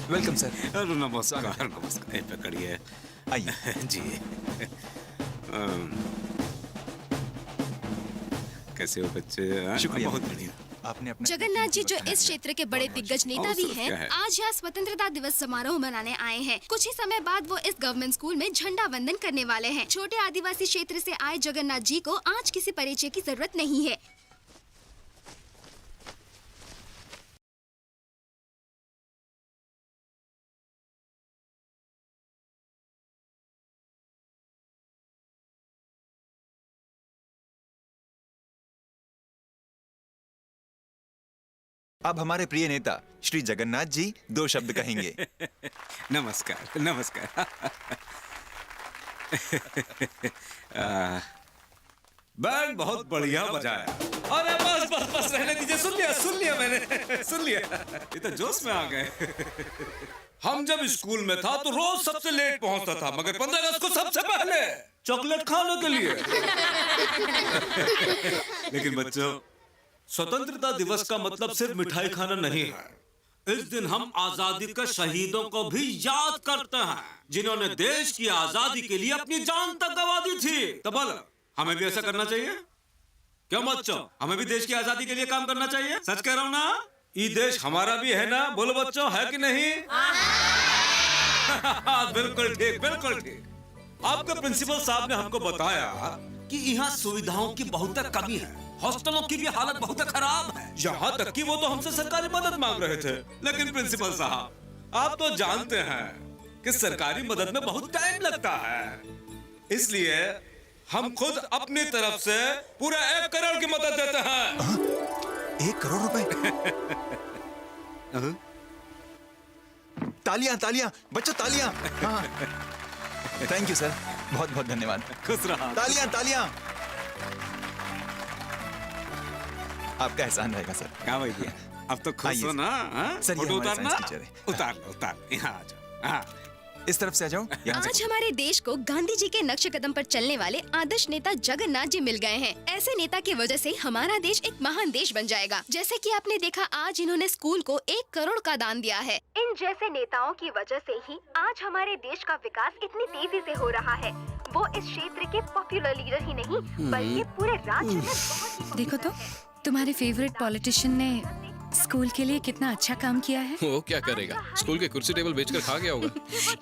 Welcome sir. अरे नमस्कार नमस्कार, ये पकड़िए। आइए जी। कैसे हो बच्चे? शुक्रिया। बहुत बढ़िया। आपने अपना जगन्नाथ जी जो इस क्षेत्र के बड़े दिग्गज नेता भी हैं, आज यहाँ स्वतंत्रता दिवस समारोह मनाने आए हैं। कुछ ही समय बाद वो इस गवर्नमेंट स्कूल में झंडा वंदन करने वाले हैं। छोटे आदिवासी क्षेत्र से आए जगन्नाथ जी को आज किसी परिचय की जरूरत नहीं है। अब हमारे प्रिय नेता श्री जगन्नाथ जी 2 शब्द कहेंगे। नमस्कार नमस्कार। बैंड बहुत बढ़िया बजाया। अरे बस बस बस रहने दीजिए। सुन लिया मैंने, सुन लिया। ये तो जोश में आ गए। हम जब स्कूल में था तो रोज सबसे लेट पहुंचता था, मगर 15 अगस्त को सबसे पहले चॉकलेट खाने के लिए। लेकिन बच्चों, स्वतंत्रता दिवस का मतलब सिर्फ मिठाई खाना नहीं है। इस दिन हम आजादी के शहीदों को भी याद करते हैं, जिन्होंने देश की आजादी के लिए अपनी जान तक गंवा दी थी। तो बोलो, हमें भी ऐसा करना चाहिए? क्यों बच्चों, हमें भी देश की आजादी के लिए काम करना चाहिए? सच कह रहा हूँ ना? ये देश हमारा भी है ना? बोलो बच्चों, है कि नहीं? बिल्कुल ठीक, बिल्कुल ठीक। आपके प्रिंसिपल साहब ने हमको बताया कि यहाँ सुविधाओं की बहुत कमी है, हॉस्टलों की भी हालत बहुत खराब है। यहाँ तक कि वो तो हमसे सरकारी मदद मांग रहे थे। लेकिन प्रिंसिपल साहब, आप तो जानते हैं कि सरकारी मदद में बहुत टाइम लगता है। इसलिए हम खुद अपनी तरफ से पूरा 1 करोड़ की मदद देते हैं। 1 करोड़ रुपए? तालियां तालियां बच्चों, तालियां। हाँ, थैंक यू सर, बहुत बहुत धन्यवाद। खुश रहा। तालियां तालियां। आपका एहसान रहेगा सर। क्या भैया, अब तो खुश हो ना? सर, ये फोटो हमारे उतारना? साइंस टीचर है। उतार लो, उतार लो। यहाँ आ जाओ। हाँ। इस तरफ से आ जाओ। यहाँ से आज हमारे देश को गांधी जी के नक्शे कदम पर चलने वाले आदर्श नेता जगन्नाथ जी मिल गए हैं। ऐसे नेता की वजह से हमारा देश एक महान देश बन जाएगा। जैसे कि आपने देखा, आज इन्होंने स्कूल को 1 करोड़ का दान दिया है। इन जैसे नेताओं की वजह से ही आज हमारे देश का विकास इतनी तेजी से हो रहा है। वो इस क्षेत्र के पॉपुलर लीडर ही नहीं, बल्कि पूरे राज्य में बहुत ही। देखो तो, तुम्हारे फेवरेट पॉलिटिशियन ने स्कूल के लिए कितना अच्छा काम किया है। वो क्या करेगा, स्कूल के कुर्सी टेबल बेचकर खा गया होगा।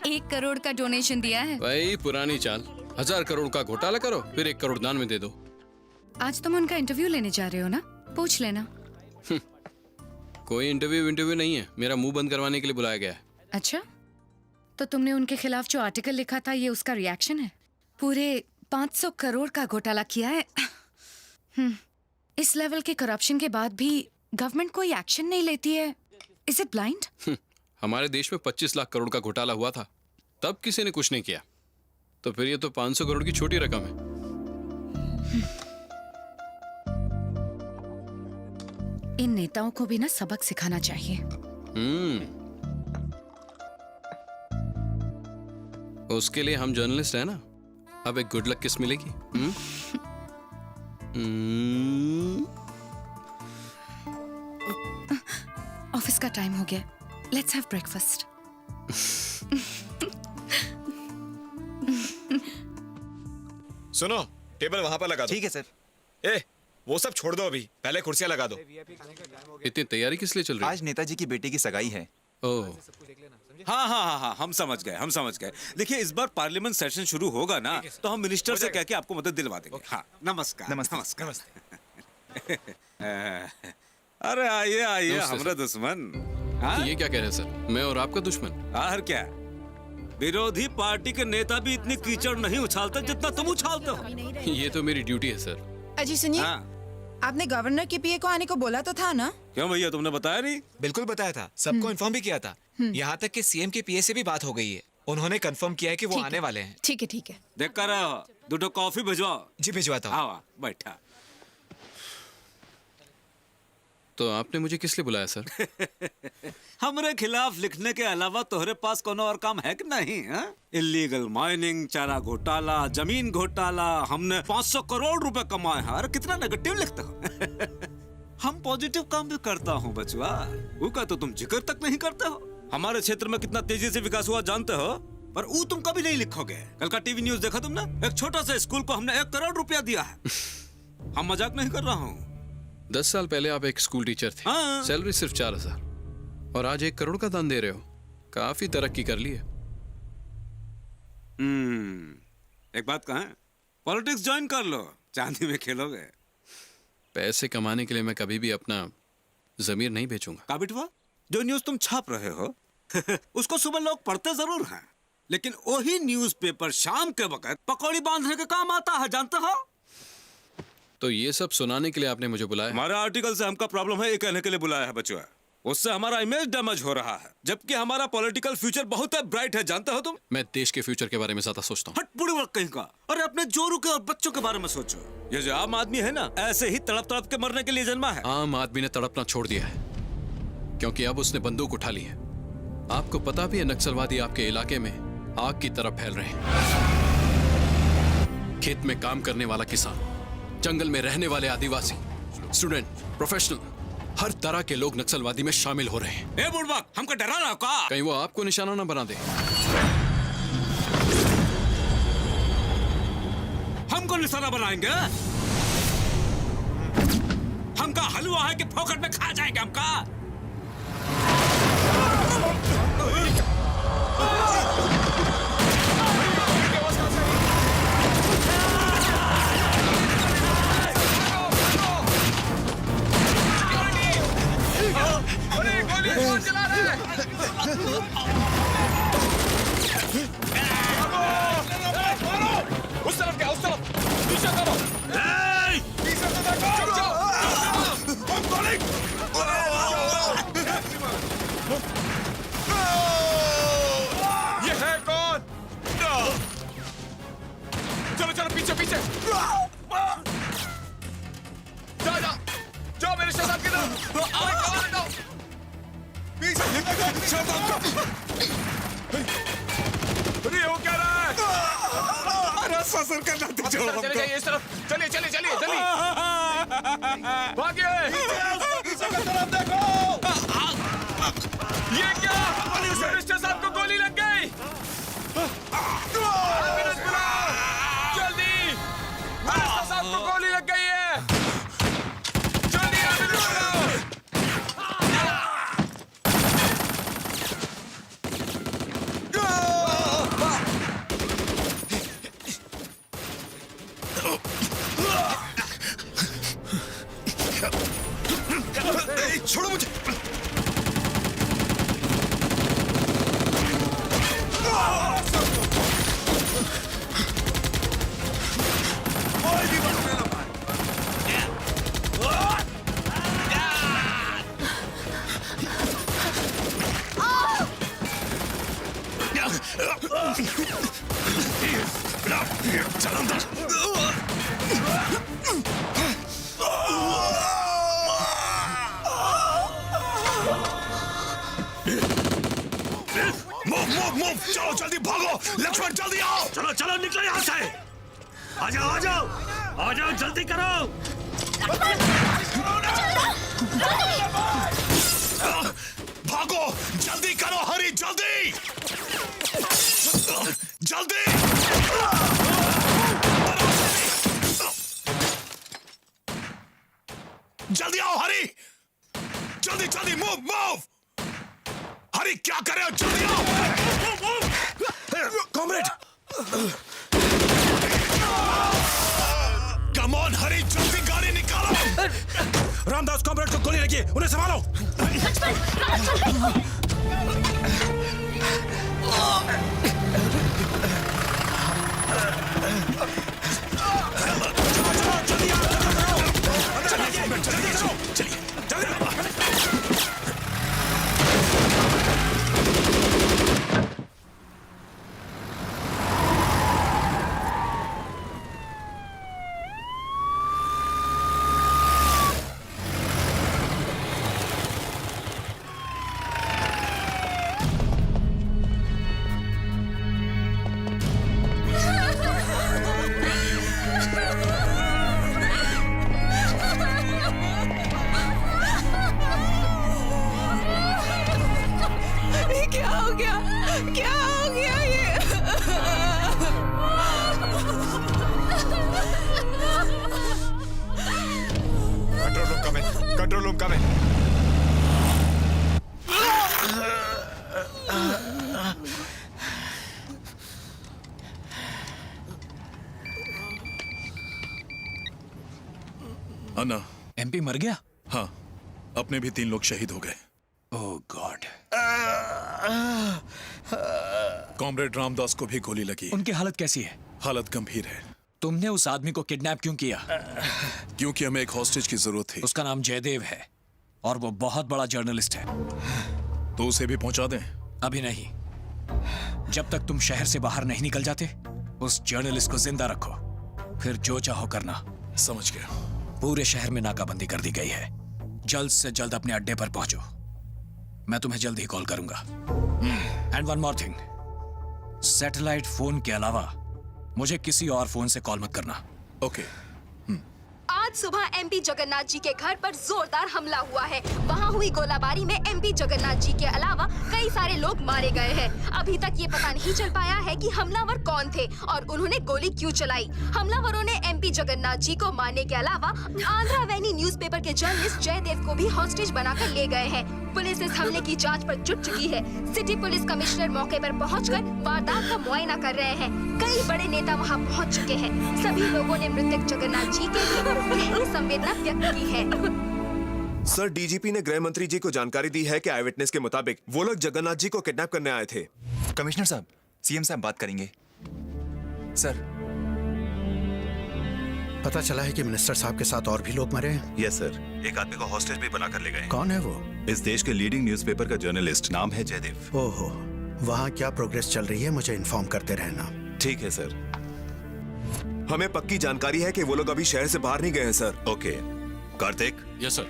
1 करोड़ का डोनेशन दिया है। भाई पुरानी चाल, 1000 करोड़ का घोटाला करो, फिर 1 करोड़ दान में दे दो। आज तुम उनका इंटरव्यू लेने जा रहे हो ना? पूछ लेना। कोई इंटरव्यू नहीं है, मेरा मुंह बंद करवाने के लिए बुलाया गया है। अच्छा, तो तुमने उनके खिलाफ जो आर्टिकल लिखा था, ये उसका रिएक्शन है? पूरे 500 करोड़ का घोटाला किया है। इस लेवल के करप्शन के बाद भी गवर्नमेंट कोई एक्शन नहीं लेती है। Is it blind? हमारे देश में 25 लाख करोड़ का घोटाला हुआ था, तब किसी ने कुछ नहीं किया। तो फिर ये तो 500 करोड़ की छोटी रकम है। इन नेताओं को भी ना सबक सिखाना चाहिए। उसके लिए हम जर्नलिस्ट हैं ना। अब एक गुड लक किस मिलेगी? ऑफिस का टाइम हो गया, लेट्स हैव ब्रेकफास्ट। सुनो, टेबल वहां पर लगा दो। ठीक है सर। ए, वो सब छोड़ दो, अभी पहले कुर्सियां लगा दो। इतनी तैयारी किस लिए चल रही है? आज नेताजी की बेटी की सगाई है। ओह, हाँ हाँ हाँ हाँ, हम समझ गए। देखिए, इस बार पार्लियामेंट सेशन शुरू होगा ना, तो हम मिनिस्टर से कह के आपको मदद दिलवा देंगे। हाँ, नमस्कार। नमस्कार। अरे आइए आइए, नमस्ते हमारा दुश्मन। हाँ? ये क्या कह रहे हैं सर, मैं और आपका दुश्मन? और क्या, विरोधी पार्टी के नेता भी इतनी कीचड़ नहीं उछालते जितना तुम उछालते हो। ये तो मेरी ड्यूटी है सर। अजी सुनिए, हाँ, आपने गवर्नर के पीए को आने को बोला तो था ना? क्यों भैया, तुमने बताया नहीं? बिल्कुल बताया था, सबको इन्फॉर्म भी किया था। यहाँ तक कि सीएम के पीए से भी बात हो गई है। उन्होंने कंफर्म किया है कि वो आने वाले हैं। ठीक है ठीक है। देख कर 2 कॉफी भिजवाओ। जी भिजवाता हूँ। आओ बैठा। तो आपने मुझे किस लिए बुलाया सर? हमारे खिलाफ लिखने के अलावा तोहरे पास कोनो और काम है कि नहीं? इलीगल माइनिंग, चारा घोटाला, जमीन घोटाला, हमने 500 करोड़ रुपए कमाए हैं। अरे कितना नेगेटिव लिखता हो। हम पॉजिटिव काम भी करता हूँ बचवा, वो का तो तुम जिक्र तक नहीं करते हो। हमारे क्षेत्र में कितना तेजी से विकास हुआ जानते हो? पर वो तुम कभी नहीं लिखोगे। कल का टीवी न्यूज़ देखा तुमने? एक छोटा सा स्कूल को हमने 1 करोड़ रुपया दिया है। हम मजाक नहीं कर रहा हूँ। 10 साल पहले आप एक स्कूल टीचर थे, हाँ। सैलरी सिर्फ 4,000, और आज 1 करोड़ का दान दे रहे हो। काफी तरक्की कर ली है। एक बात कहें, पॉलिटिक्स ज्वाइन कर लो, चांदी में खेलोगे। पैसे कमाने के लिए मैं कभी भी अपना जमीर नहीं बेचूंगा। का बिटवा, जो न्यूज़ तुम छाप रहे हो उसको सुबह लोग पढ़ते जरूर हैं, लेकिन वही न्यूज़पेपर शाम के वक्त पकौड़ी बांधने के काम आता है, जानते हो? तो ये सब सुनाने के लिए आपने मुझे बुलाया? हमारा आर्टिकल से हमका प्रॉब्लम है, ये कहने के लिए बुलाया है बचुआ। उससे हमारा इमेज डैमेज हो रहा है, जबकि हमारा पॉलिटिकल फ्यूचर बहुत ब्राइट है, जानते हो तुम? मैं देश के फ्यूचर के बारे में ज्यादा सोचता हूँ। हट बुढ़ी वर्ग कहीं का। अरे अपने जोरू के और बच्चों के बारे में सोचो। ये जो आम आदमी है ना, ऐसे ही तड़प तड़प के मरने के लिए जन्मा है। आम आदमी ने तड़पना छोड़ दिया है, क्योंकि अब उसने बंदूक उठा ली है। आपको पता भी है नक्सलवादी आपके इलाके में आग की तरफ फैल रहे हैं। खेत में काम करने वाला किसान, जंगल में रहने वाले आदिवासी, स्टूडेंट, प्रोफेशनल, हर तरह के लोग नक्सलवादी में शामिल हो रहे हैं। ए बुढ़वा, हमको डरा रहा का? कहीं वो आपको निशाना ना बना दे। हमको निशाना बनाएंगे? हमका हलवा है कि फोकट में खा जाएंगे हमका? उस तरफ क्या, उस तरफ पीछे करो। पीछे तो देखो। ये है कौन? चलो चलो पीछे पीछे। जाओ जाओ जाओ मेरे शहजाद की तरफ। अरे वो क्या रहा है? अरे ससुर का नाती छोड़ो हमको। चलिए इस तरफ, चलिए चलिए चलिए जल्दी भागिए। पीछे की तरफ देखो। ये क्या? मिनिस्टर साहब को गोली लग गई। एम्बुलेंस बुलाओ जल्दी। मिनिस्टर साहब को गोली लग गई है, जल्दी एम्बुलेंस बुलाओ। छोड़ो मुझे। चलो जल्दी भागो, लक्ष्मण जल्दी आओ। चलो चलो निकलो यहाँ से। आ जाओ आ जाओ आ जाओ, जल्दी करो। भागो जल्दी करो, हरी जल्दी जल्दी। जल्दी आओ हरी, जल्दी जल्दी, मूव मूव। हरी क्या कर रहे हो, जल्दी आओ। कॉमरेड, कम ऑन हरी, जल्दी गाड़ी निकालो। रामदास कॉमरेड को गोली लगी, उन्हें संभालो। अन्ना, एमपी मर गया? हाँ, अपने भी 3 लोग शहीद हो गए। ओह गॉड। कॉमरेड रामदास को भी गोली लगी। उनकी हालत कैसी है? हालत गंभीर है। तुमने उस आदमी को किडनैप क्यों किया? क्योंकि हमें एक हॉस्टेज की जरूरत थी। उसका नाम जयदेव है और वो बहुत बड़ा जर्नलिस्ट है। तो उसे भी पहुंचा दें? अभी नहीं, जब तक तुम शहर से बाहर नहीं निकल जाते उस जर्नलिस्ट को जिंदा रखो, फिर जो चाहो करना। समझ गया। पूरे शहर में नाकाबंदी कर दी गई है। जल्द से जल्द अपने अड्डे पर पहुंचो। मैं तुम्हें जल्द ही कॉल करूंगा। And one more thing, satellite phone के अलावा मुझे किसी और फोन से कॉल मत करना। ओके। आज सुबह एमपी जगन्नाथ जी के घर पर जोरदार हमला हुआ है। वहां हुई गोलाबारी में एमपी जगन्नाथ जी के अलावा कई सारे लोग मारे गए हैं। अभी तक ये पता नहीं चल पाया है कि हमलावर कौन थे और उन्होंने गोली क्यों चलाई। हमलावरों ने एमपी जगन्नाथ जी को मारने के अलावा आंध्रा वैनी न्यूज़पेपर के जर्नलिस्ट जयदेव को भी हॉस्टेज बनाकर ले गए हैं। पुलिस इस हमले की जांच पर जुट चुकी है। सिटी पुलिस कमिश्नर मौके पर पहुंचकर वारदात का मुआयना कर रहे हैं। कई बड़े नेता वहां पहुंच चुके हैं। सभी लोगों ने मृतक जगन्नाथ जी के लिए गहरी संवेदना व्यक्त की है। सर, डीजीपी ने गृह मंत्री जी को जानकारी दी है कि आई विटनेस के मुताबिक वो लोग जगन्नाथ जी को किडनैप करने आए थे। कमिश्नर साहब, सीएम साहब बात करेंगे। सर, पता चला है कि मिनिस्टर साहब के साथ और भी लोग मरे हैं। यस सर, एक आदमी को हॉस्टेज भी बनाकर ले गए। कौन है वो? इस देश के लीडिंग न्यूज़पेपर का जर्नलिस्ट, नाम है जयदेव। ओहो, वहाँ क्या प्रोग्रेस चल रही है मुझे इन्फॉर्म करते रहना। ठीक है सर। हमें पक्की जानकारी है कि वो लोग अभी शहर से बाहर नहीं गए हैं sir. Okay. Karthik. Yes sir.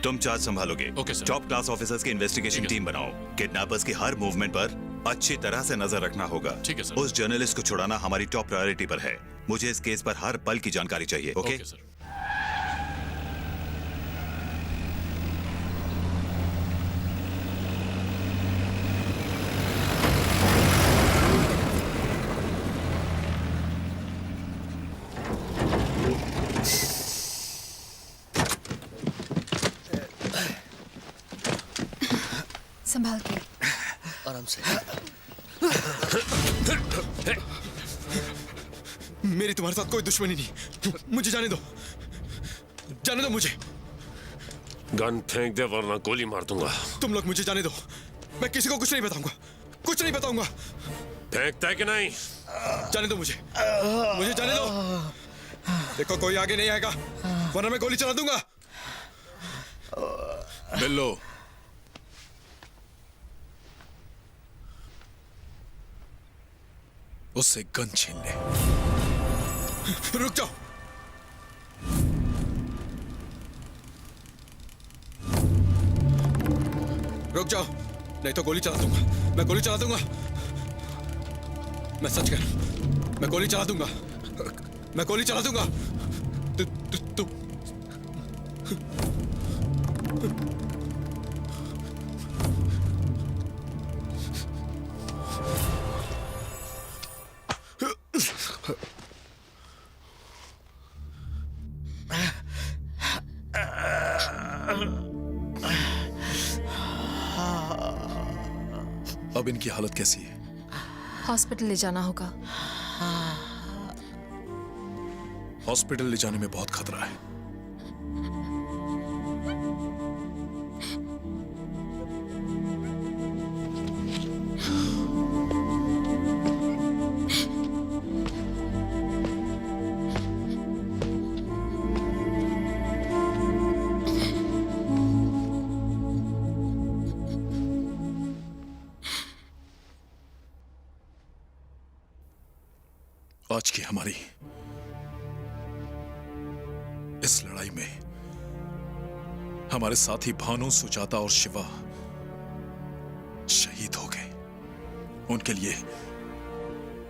तुम चार्ज संभालोगे। Okay sir. Top class officers की इन्वेस्टिगेशन टीम बनाओ। किडनैपर्स की हर मूवमेंट पर अच्छी तरह से नजर रखना होगा। ठीक है सर। उस जर्नलिस्ट को छुड़ाना हमारी टॉप प्रायोरिटी पर है। मुझे इस केस पर हर पल की जानकारी चाहिए। Okay sir. संभाल के। आराम से। मेरी तुम्हारे साथ कोई दुश्मनी नहीं। मुझे जाने दो, जाने दो मुझे। गन फेंक दे वरना गोली मार दूंगा। तुम लोग मुझे जाने दो, मैं किसी को कुछ नहीं बताऊंगा, कुछ नहीं बताऊंगा। फेंकता है कि नहीं? जाने दो मुझे, मुझे जाने दो। देखो कोई आगे नहीं आएगा वरना मैं गोली चला दूंगा। बिल्लो, उससे गन छीन ले। रुक जाओ। रुक जाओ, नहीं तो गोली चला दूंगा। मैं गोली चला दूंगा। मैं सच कह रहा हूं, मैं गोली चला दूंगा। मैं गोली चला दूंगा। तू अब इनकी हालत कैसी है? हॉस्पिटल ले जाना होगा। हॉस्पिटल ले जाने में बहुत खतरा है। आज की हमारी इस लड़ाई में हमारे साथी भानु, सुजाता और शिवा शहीद हो गए। उनके लिए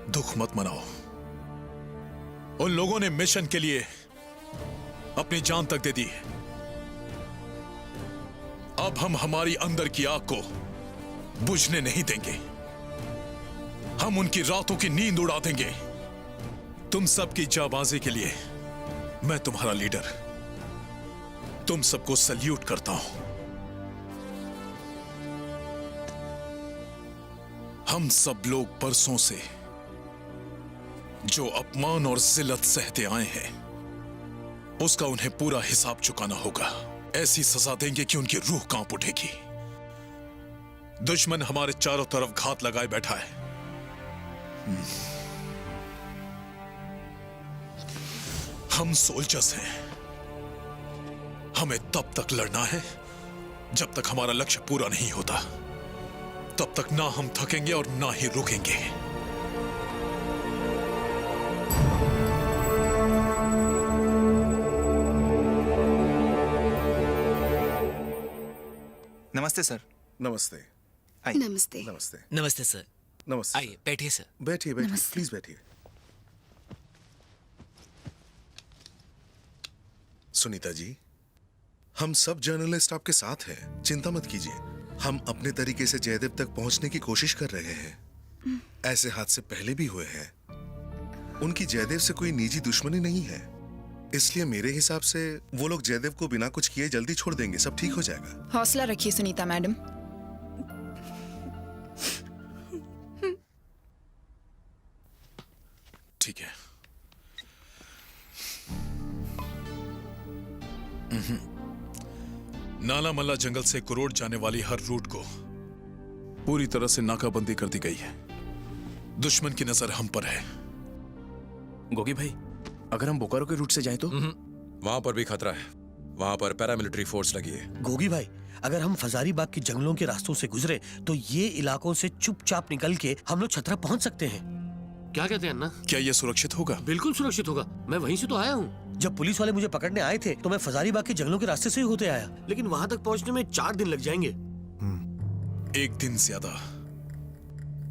दुख मत मनाओ। उन लोगों ने मिशन के लिए अपनी जान तक दे दी। अब हम हमारी अंदर की आग को बुझने नहीं देंगे। हम उनकी रातों की नींद उड़ा देंगे। तुम सबकी जाबाजी के लिए मैं तुम्हारा लीडर, तुम सबको सल्यूट करता हूं। हम सब लोग बरसों से जो अपमान और जिल्लत सहते आए हैं, उसका उन्हें पूरा हिसाब चुकाना होगा। ऐसी सजा देंगे कि उनकी रूह कांप उठेगी। दुश्मन हमारे चारों तरफ घात लगाए बैठा है। हम सोल्जर्स हैं। हमें तब तक लड़ना है जब तक हमारा लक्ष्य पूरा नहीं होता। तब तक ना हम थकेंगे और ना ही रुकेंगे। नमस्ते सर। नमस्ते। नमस्ते। नमस्ते। नमस्ते सर। नमस्ते। आइए बैठिए सर। बैठिए बैठिए, प्लीज बैठिए। सुनीता जी, हम सब जर्नलिस्ट आपके साथ हैं, चिंता मत कीजिए। हम अपने तरीके से जयदेव तक पहुंचने की कोशिश कर रहे हैं। ऐसे हादसे पहले भी हुए हैं। उनकी जयदेव से कोई निजी दुश्मनी नहीं है, इसलिए मेरे हिसाब से वो लोग जयदेव को बिना कुछ किए जल्दी छोड़ देंगे। सब ठीक हो जाएगा। हौसला रखिए सुनीता मैडम। ठीक है। नाला मल्ला जंगल से कुरोड जाने वाली हर रूट को पूरी तरह से नाकाबंदी कर दी गई है। दुश्मन की नजर हम पर है। गोगी भाई, अगर हम बोकारो के रूट से जाएं तो? वहां पर भी खतरा है। वहां पर पैरामिलिट्री फोर्स लगी है। गोगी भाई, अगर हम फजारीबाग के जंगलों के रास्तों से गुजरे तो ये इलाकों से चुपचाप निकल के हम लोग छतरा पहुंच सकते हैं। क्या कहते हैं अन्ना? क्या ये सुरक्षित होगा? बिल्कुल सुरक्षित होगा। मैं वहीं से तो आया हूँ। जब पुलिस वाले मुझे पकड़ने आए थे तो मैं फजारीबाग के जंगलों के रास्ते से ही होते आया। लेकिन वहां तक पहुंचने में 4 दिन लग जाएंगे। एक दिन ज्यादा।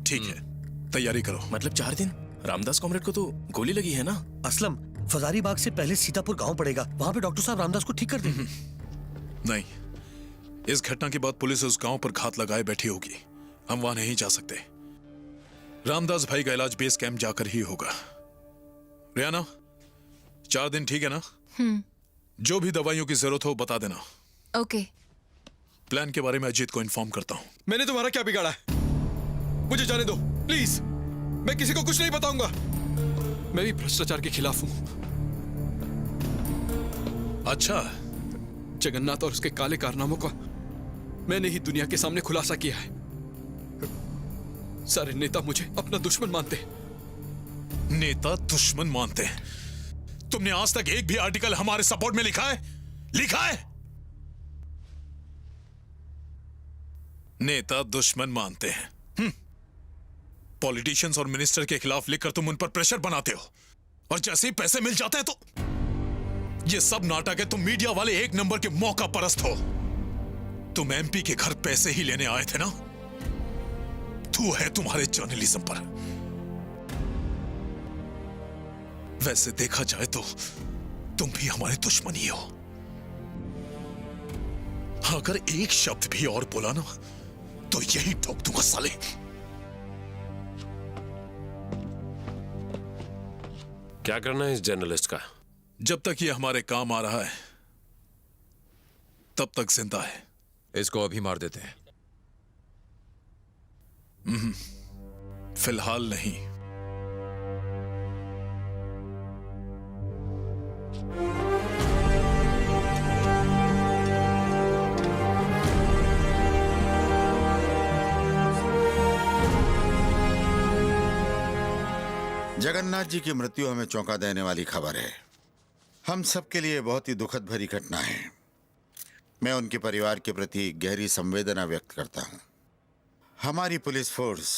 ठीक है, तैयारी करो। मतलब 4 दिन? रामदास कॉमरेड को तो गोली लगी है ना? असलम, फजारीबाग से पहले सीतापुर गांव पड़ेगा। वहां पे डॉक्टर साहब रामदास को ठीक कर देंगे। नहीं, इस घटना के बाद पुलिस उस गांव पर घात लगाए बैठी होगी। हम वहां नहीं जा सकते। रामदास भाई का इलाज बेस कैंप जाकर ही होगा। रियाना, 4 दिन ठीक है ना? जो भी दवाइयों की जरूरत हो बता देना। ओके। प्लान के बारे में अजीत को इन्फॉर्म करता हूँ। मैंने तुम्हारा क्या बिगाड़ा है? मुझे जाने दो प्लीज। मैं किसी को कुछ नहीं बताऊंगा। मैं भी भ्रष्टाचार के खिलाफ हूँ। अच्छा, जगन्नाथ और उसके काले कारनामों का मैंने ही दुनिया के सामने खुलासा किया है। सारे नेता मुझे अपना दुश्मन मानते हैं। नेता दुश्मन मानते हैं? तुमने आज तक एक भी आर्टिकल हमारे सपोर्ट में लिखा है? लिखा है? नेता दुश्मन मानते हैं। पॉलिटिशियंस और मिनिस्टर के खिलाफ लिखकर तुम उन पर प्रेशर बनाते हो, और जैसे ही पैसे मिल जाते हैं तो ये सब नाटक है। तुम मीडिया वाले एक नंबर के मौका परस्त हो। तुम एमपी के घर पैसे ही लेने आए थे ना? थू है तुम्हारे जर्नलिज्म पर। वैसे देखा जाए तो तुम भी हमारे दुश्मन ही हो। अगर एक शब्द भी और बोला ना तो यही ठोक दूंगा साले। क्या करना है इस जर्नलिस्ट का? जब तक ये हमारे काम आ रहा है तब तक जिंदा है। इसको अभी मार देते हैं। फिलहाल नहीं। जगन्नाथ जी की मृत्यु हमें चौंका देने वाली खबर है। हम सबके लिए बहुत ही दुखद भरी घटना है। मैं उनके परिवार के प्रति गहरी संवेदना व्यक्त करता हूं। हमारी पुलिस फोर्स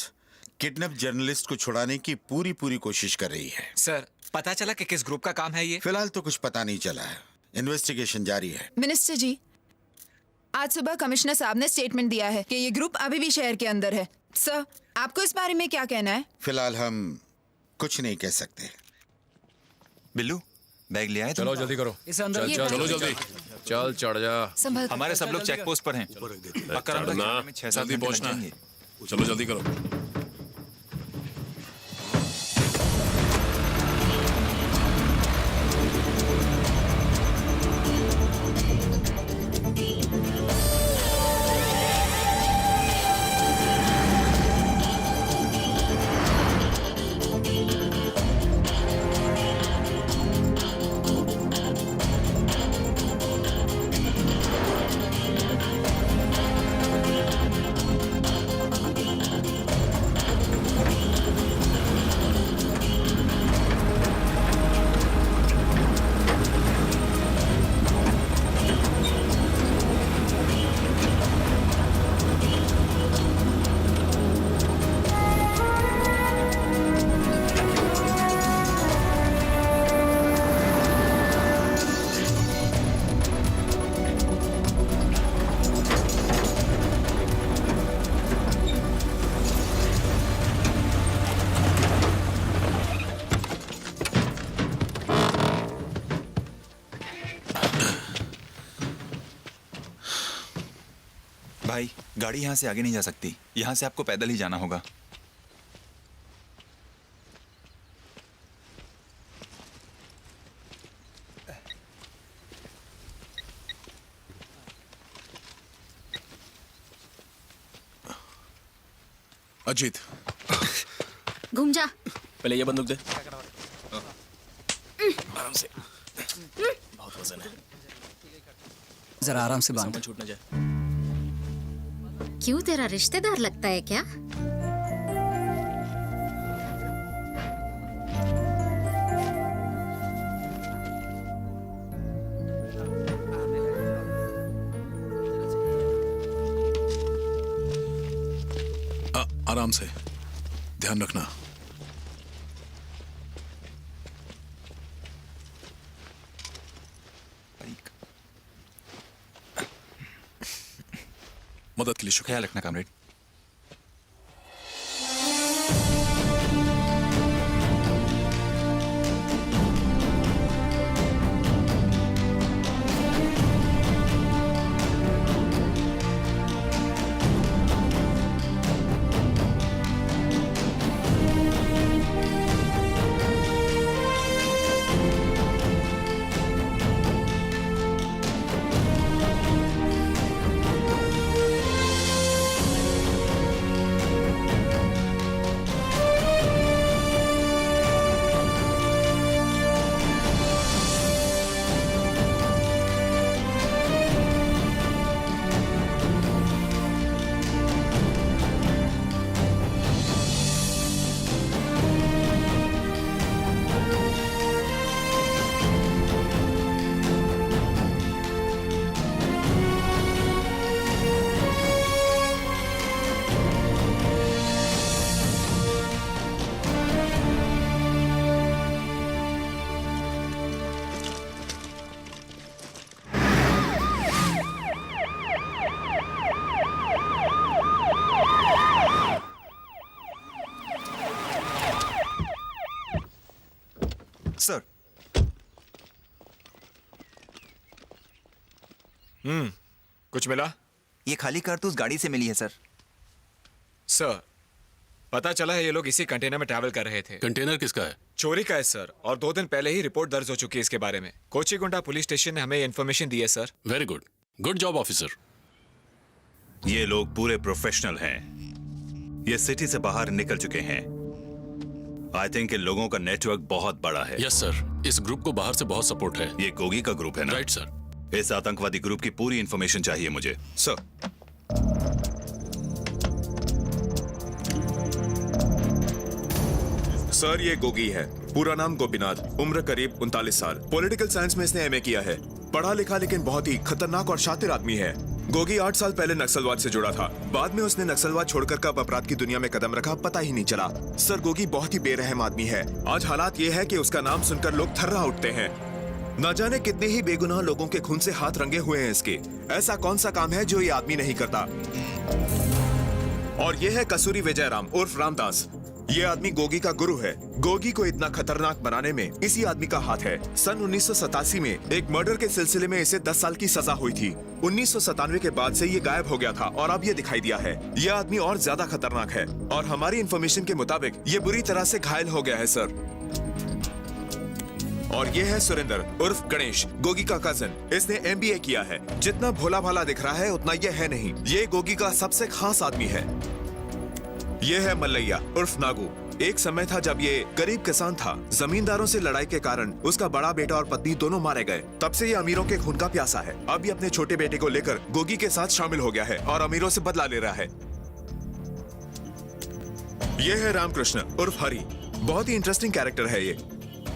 किडनैप जर्नलिस्ट को छुड़ाने की पूरी कोशिश कर रही है। सर, पता चला कि किस ग्रुप का काम है ये? फिलहाल तो कुछ पता नहीं चला है। इन्वेस्टिगेशन जारी है। मिनिस्टर जी, आज सुबह कमिश्नर साहब ने स्टेटमेंट दिया है कि ये ग्रुप अभी भी शहर के अंदर है। सर, आपको इस बारे में क्या कहना है? फिलहाल हम कुछ नहीं कह सकते। बिल्लू, बैग ले आए? चलो जल्दी करो। चलो जल्दी। चल चढ़ जा। हमारे सब लोग चेक पोस्ट पर हैं। चढ़ना। 6-7 घंटे पहुंचना लग है। जाएंगे। चलो जल्दी करो। भाई, गाड़ी यहाँ से आगे नहीं जा सकती। यहाँ से आपको पैदल ही जाना होगा। अजीत, घूम जा। पहले ये बंदूक दे। आराम से, बहुत वजन है। जरा आराम से बांध। छूट न जाए। क्यों, तेरा रिश्तेदार लगता है क्या? आराम से, ध्यान रखना। मदद के लिए शुक्रिया। ख्याल रखना कॉमरेड। सर। कुछ मिला? ये खाली कारतूस गाड़ी से मिली है सर। सर, पता चला है ये लोग इसी कंटेनर में ट्रैवल कर रहे थे। कंटेनर किसका है? चोरी का है सर, और 2 दिन पहले ही रिपोर्ट दर्ज हो चुकी है इसके बारे में। कोचीगुंडा पुलिस स्टेशन ने हमें इन्फॉर्मेशन दी है sir. Very good, good job officer. ये लोग पूरे प्रोफेशनल हैं। ये सिटी से बाहर निकल चुके हैं। आई थिंक इन लोगों का नेटवर्क बहुत बड़ा है। यस सर, इस ग्रुप को बाहर से बहुत सपोर्ट है। ये गोगी का ग्रुप है ना? Right sir. इस आतंकवादी ग्रुप की पूरी इंफॉर्मेशन चाहिए मुझे। सर। सर, ये गोगी है। पूरा नाम गोपीनाथ, उम्र करीब 39 साल। पॉलिटिकल साइंस में इसने एमए किया है। पढ़ा लिखा लेकिन बहुत ही खतरनाक और शातिर आदमी है। गोगी 8 साल पहले नक्सलवाद से जुड़ा था। बाद में उसने नक्सलवाद छोड़कर कब अपराध की दुनिया में कदम रखा पता ही नहीं चला। सर, गोगी बहुत ही बेरहम आदमी है। आज हालात ये है कि उसका नाम सुनकर लोग थर्रा उठते हैं। न जाने कितने ही बेगुनाह लोगों के खून से हाथ रंगे हुए हैं इसके। ऐसा कौन सा काम है जो ये आदमी नहीं करता? और ये है कसूरी विजयराम उर्फ रामदास। ये आदमी गोगी का गुरु है। गोगी को इतना खतरनाक बनाने में इसी आदमी का हाथ है। सन 1987 में एक मर्डर के सिलसिले में इसे 10 साल की सजा हुई थी। 1997 के बाद से ये गायब हो गया था और अब ये दिखाई दिया है। ये आदमी और ज्यादा खतरनाक है और हमारी इंफॉर्मेशन के मुताबिक ये बुरी तरह से घायल हो गया है सर। और ये है सुरेंद्र उर्फ गणेश, गोगी का कजन। इसने एमबीए किया है। जितना भोला भाला दिख रहा है उतना ये है नहीं। ये गोगी का सबसे खास आदमी है। ये है मल्लैया उर्फ नागू। एक समय था जब ये गरीब किसान था। जमींदारों से लड़ाई के कारण उसका बड़ा बेटा और पत्नी दोनों मारे गए। तब से ये अमीरों के खून का प्यासा है। अब ये अपने छोटे बेटे को लेकर गोगी के साथ शामिल हो गया है और अमीरों से बदला ले रहा है। ये है रामकृष्ण उर्फ हरी। बहुत ही इंटरेस्टिंग कैरेक्टर है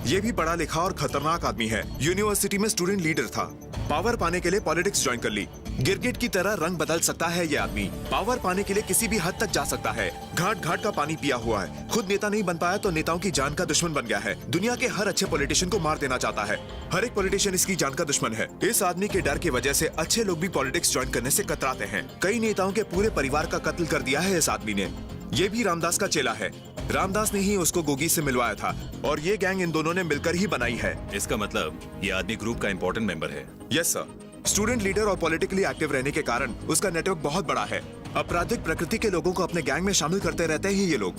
ये भी पढ़ा लिखा और खतरनाक आदमी है। यूनिवर्सिटी में स्टूडेंट लीडर था। पावर पाने के लिए पॉलिटिक्स ज्वाइन कर ली। गिरगिट की तरह रंग बदल सकता है ये आदमी। पावर पाने के लिए किसी भी हद तक जा सकता है। घाट घाट का पानी पिया हुआ है। खुद नेता नहीं बन पाया तो नेताओं की जान का दुश्मन बन गया है। दुनिया के हर अच्छे पॉलिटिशियन को मार देना चाहता है। हर एक पॉलिटिशियन इसकी जान का दुश्मन है। इस आदमी के डर की वजह से अच्छे लोग भी पॉलिटिक्स ज्वाइन करने से कतराते हैं। कई नेताओं के पूरे परिवार का कत्ल कर दिया है इस आदमी ने। ये भी रामदास का चेला है। रामदास ने ही उसको गोगी से मिलवाया था और ये गैंग इन दोनों ने मिलकर ही बनाई है। इसका मतलब ये आदमी ग्रुप का इंपॉर्टेंट मेंबर है। Yes sir. स्टूडेंट लीडर और पॉलिटिकली एक्टिव रहने के कारण उसका नेटवर्क बहुत बड़ा है। आपराधिक प्रकृति के लोगों को अपने गैंग में शामिल करते रहते हैं ये लोग।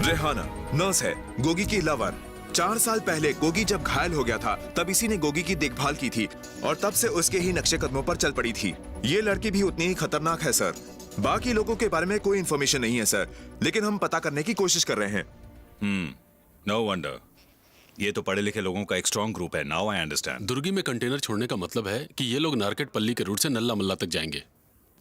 रेहाना नर्स है, गोगी की लवर। 4 साल पहले गोगी जब घायल हो गया था तब इसी ने गोगी की देखभाल की थी और तब से उसके ही नक्शे कदमों पर चल पड़ी थी। ये लड़की भी उतनी ही खतरनाक है सर। बाकी लोगों के बारे में कोई इन्फॉर्मेशन नहीं है सर, लेकिन हम पता करने की कोशिश कर रहे हैं। नो वंडर, ये तो पढ़े लिखे लोगों का एक स्ट्रॉन्ग ग्रुप है। Now I understand. दुर्गी में कंटेनर छोड़ने का मतलब है कि ये लोग नारकेट पल्ली के रूट से नल्ला मल्ला तक जाएंगे।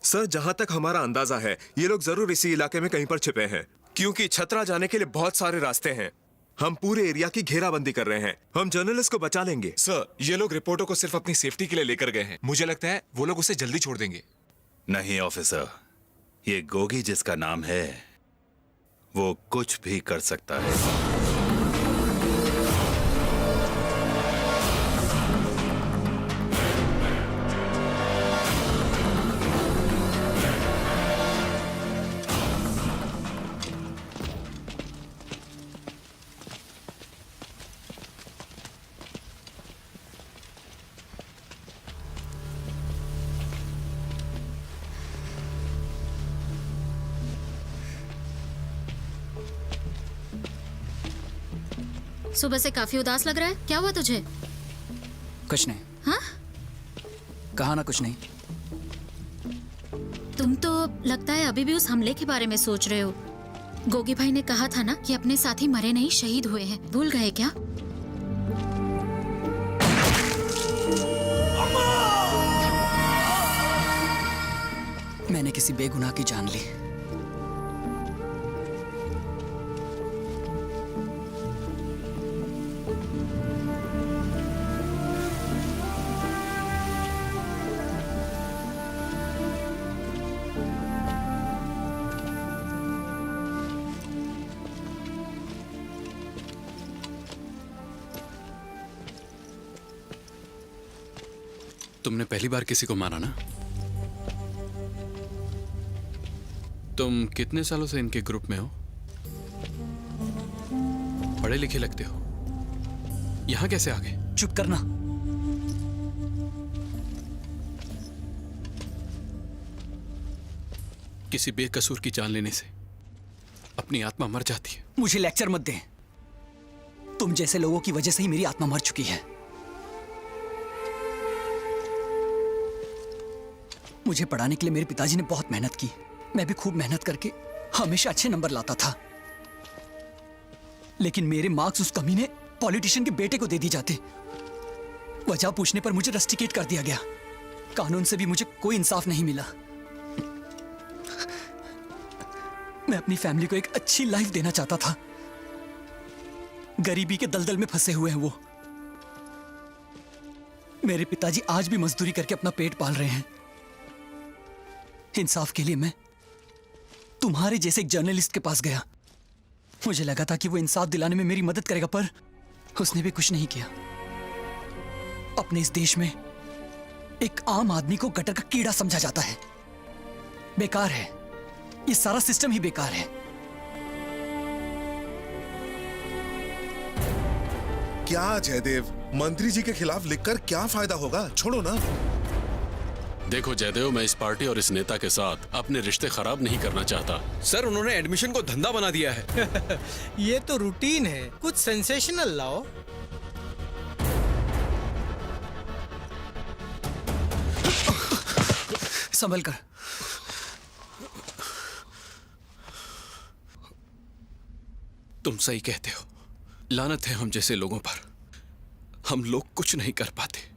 सर जहां तक हमारा अंदाजा है ये लोग जरूर इसी इलाके में कहीं पर छिपे हैं, क्योंकि छतरा जाने के लिए बहुत सारे रास्ते हैं। हम पूरे एरिया की घेराबंदी कर रहे हैं। हम जर्नलिस्ट को बचा लेंगे। सर ये लोग रिपोर्टर को सिर्फ अपनी सेफ्टी के लिए लेकर गए हैं। मुझे लगता है वो लोग उसे जल्दी छोड़ देंगे। नहीं ऑफिसर, ये गोगी जिसका नाम है वो कुछ भी कर सकता है। सुबह से काफी उदास लग रहा है, क्या हुआ तुझे? कुछ नहीं। हाँ? कहा ना कुछ नहीं। तुम तो लगता है अभी भी उस हमले के बारे में सोच रहे हो। गोगी भाई ने कहा था ना कि अपने साथी मरे नहीं शहीद हुए हैं, भूल गए क्या? मैंने किसी बेगुनाह की जान ली। तुमने पहली बार किसी को मारा ना? तुम कितने सालों से इनके ग्रुप में हो? पढ़े लिखे लगते हो, यहां कैसे आ गए? चुप करना। किसी बेकसूर की जान लेने से अपनी आत्मा मर जाती है। मुझे लेक्चर मत दे। तुम जैसे लोगों की वजह से ही मेरी आत्मा मर चुकी है। मुझे पढ़ाने के लिए मेरे पिताजी ने बहुत मेहनत की। मैं भी खूब मेहनत करके हमेशा अच्छे नंबर लाता था, लेकिन मेरे मार्क्स उस कमीने पॉलिटिशियन के बेटे को दे दी जाते। वजह पूछने पर मुझे रस्टिकेट कर दिया गया। कानून से भी मुझे कोई इंसाफ नहीं मिला। मैं अपनी फैमिली को एक अच्छी लाइफ देना चाहता था। गरीबी के दलदल में फंसे हुए हैं वो। मेरे पिताजी आज भी मजदूरी करके अपना पेट पाल रहे हैं। इंसाफ के लिए मैं तुम्हारे जैसे एक जर्नलिस्ट के पास गया। मुझे लगा था कि वो इंसाफ दिलाने में मेरी मदद करेगा, पर उसने भी कुछ नहीं किया। अपने इस देश में एक आम आदमी को गटर का कीड़ा समझा जाता है। बेकार है, ये सारा सिस्टम ही बेकार है। क्या जयदेव, मंत्री जी के खिलाफ लिखकर क्या फायदा होगा? छोड़ो ना। देखो जयदेव, मैं इस पार्टी और इस नेता के साथ अपने रिश्ते खराब नहीं करना चाहता। सर उन्होंने एडमिशन को धंधा बना दिया है। ये तो रूटीन है, कुछ सेंसेशनल लाओ। संभल कर। तुम सही कहते हो, लानत है हम जैसे लोगों पर। हम लोग कुछ नहीं कर पाते,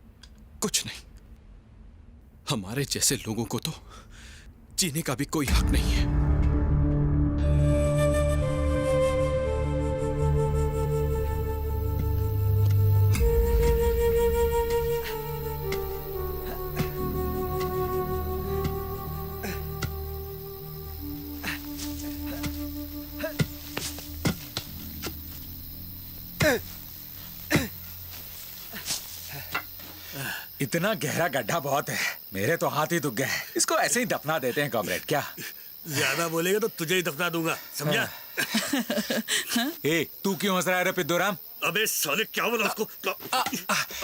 कुछ नहीं। हमारे जैसे लोगों को तो जीने का भी कोई हक नहीं है। इतना गहरा गड्ढा बहुत है, मेरे तो हाथ ही दुख गए। इसको ऐसे ही दफना देते हैं कॉमरेड। क्या ज्यादा बोलेगा तो तुझे ही दफना दूंगा, समझा? ए, तू क्यों हंस रहा है रे पिद्दूराम? अबे साले क्या बोला उसको?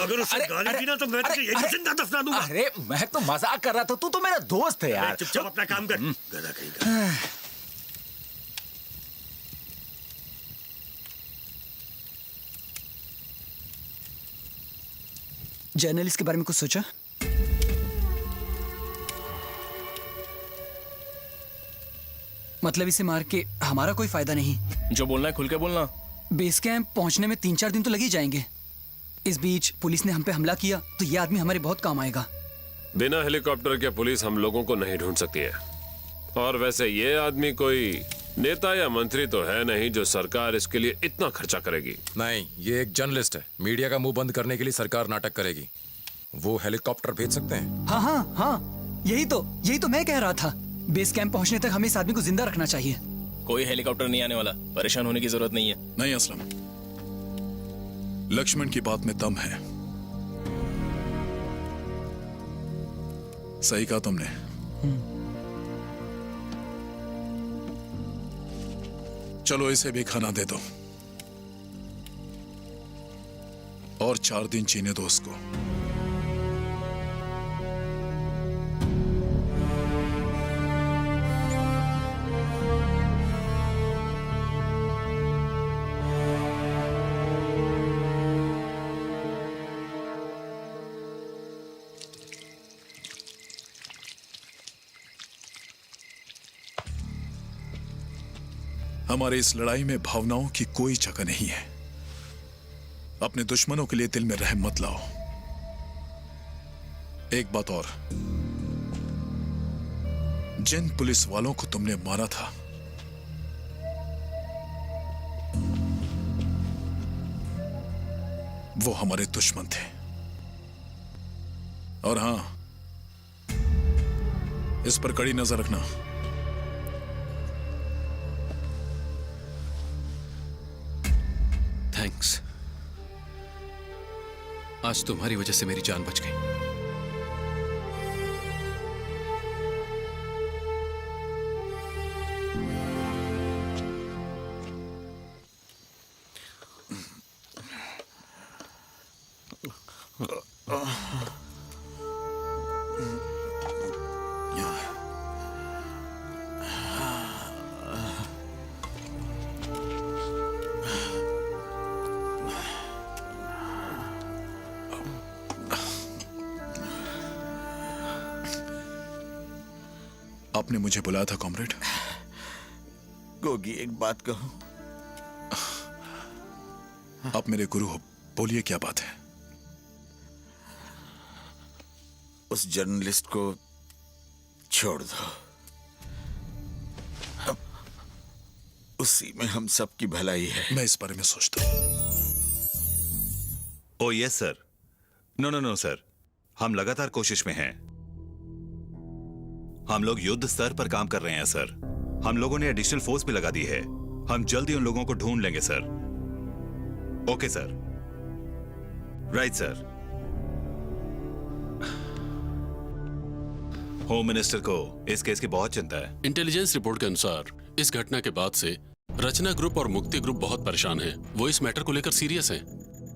अगर उसने गाली दी ना तो मैं तुझे यहीं जिंदा दफना दूंगा। अरे मैं तो मजाक कर रहा था, तू तो मेरा दोस्त है यार। चुपचाप अपना काम कर, गधा कहीं का। जर्नलिस्ट के बारे में कुछ सोचा? मतलब इसे मार के हमारा कोई फायदा नहीं। जो बोलना है खुल के बोलना। बेस कैंप पहुंचने में 3-4 दिन तो लग ही जाएंगे। इस बीच पुलिस ने हम पे हमला किया तो ये आदमी हमारे बहुत काम आएगा। बिना हेलीकॉप्टर के पुलिस हम लोगों को नहीं ढूंढ सकती है। और वैसे ये आदमी कोई नेता या मंत्री तो है नहीं जो सरकार इसके लिए इतना खर्चा करेगी। नहीं, ये एक जर्नलिस्ट है। मीडिया का मुंह बंद करने के लिए सरकार नाटक करेगी। वो हेलीकॉप्टर भेज सकते हैं। हाँ, यही तो मैं कह रहा था। बेस कैंप पहुंचने तक हमें इस आदमी को जिंदा रखना चाहिए। कोई हेलीकॉप्टर नहीं आने वाला, परेशान होने की जरूरत नहीं है। नहीं असलम, लक्ष्मण की बात में दम है। सही कहा तुमने। चलो इसे भी खाना दे दो और 4 दिन जीने दो उसको। हमारे इस लड़ाई में भावनाओं की कोई जगह नहीं है। अपने दुश्मनों के लिए दिल में रहम मत लाओ। एक बात और, जिन पुलिस वालों को तुमने मारा था वो हमारे दुश्मन थे। और हां, इस पर कड़ी नजर रखना। थैंक्स। आज तुम्हारी वजह से मेरी जान बच गई। आपने मुझे बुलाया था कॉमरेड? गोगी, एक बात कहूं? आप मेरे गुरु हो, बोलिए क्या बात है? उस जर्नलिस्ट को छोड़ दो। अब उसी में हम सबकी भलाई है। मैं इस बारे में सोचता हूं। Oh yes sir. No sir, हम लगातार कोशिश में हैं। हम लोग युद्ध स्तर पर काम कर रहे हैं सर। हम लोगों ने एडिशनल फोर्स भी लगा दी है। हम जल्दी उन लोगों को ढूंढ लेंगे sir. Okay sir. Right sir. Home minister को इस केस की बहुत चिंता है। इंटेलिजेंस रिपोर्ट के अनुसार इस घटना के बाद से रचना ग्रुप और मुक्ति ग्रुप बहुत परेशान हैं। वो इस मैटर को लेकर सीरियस हैं।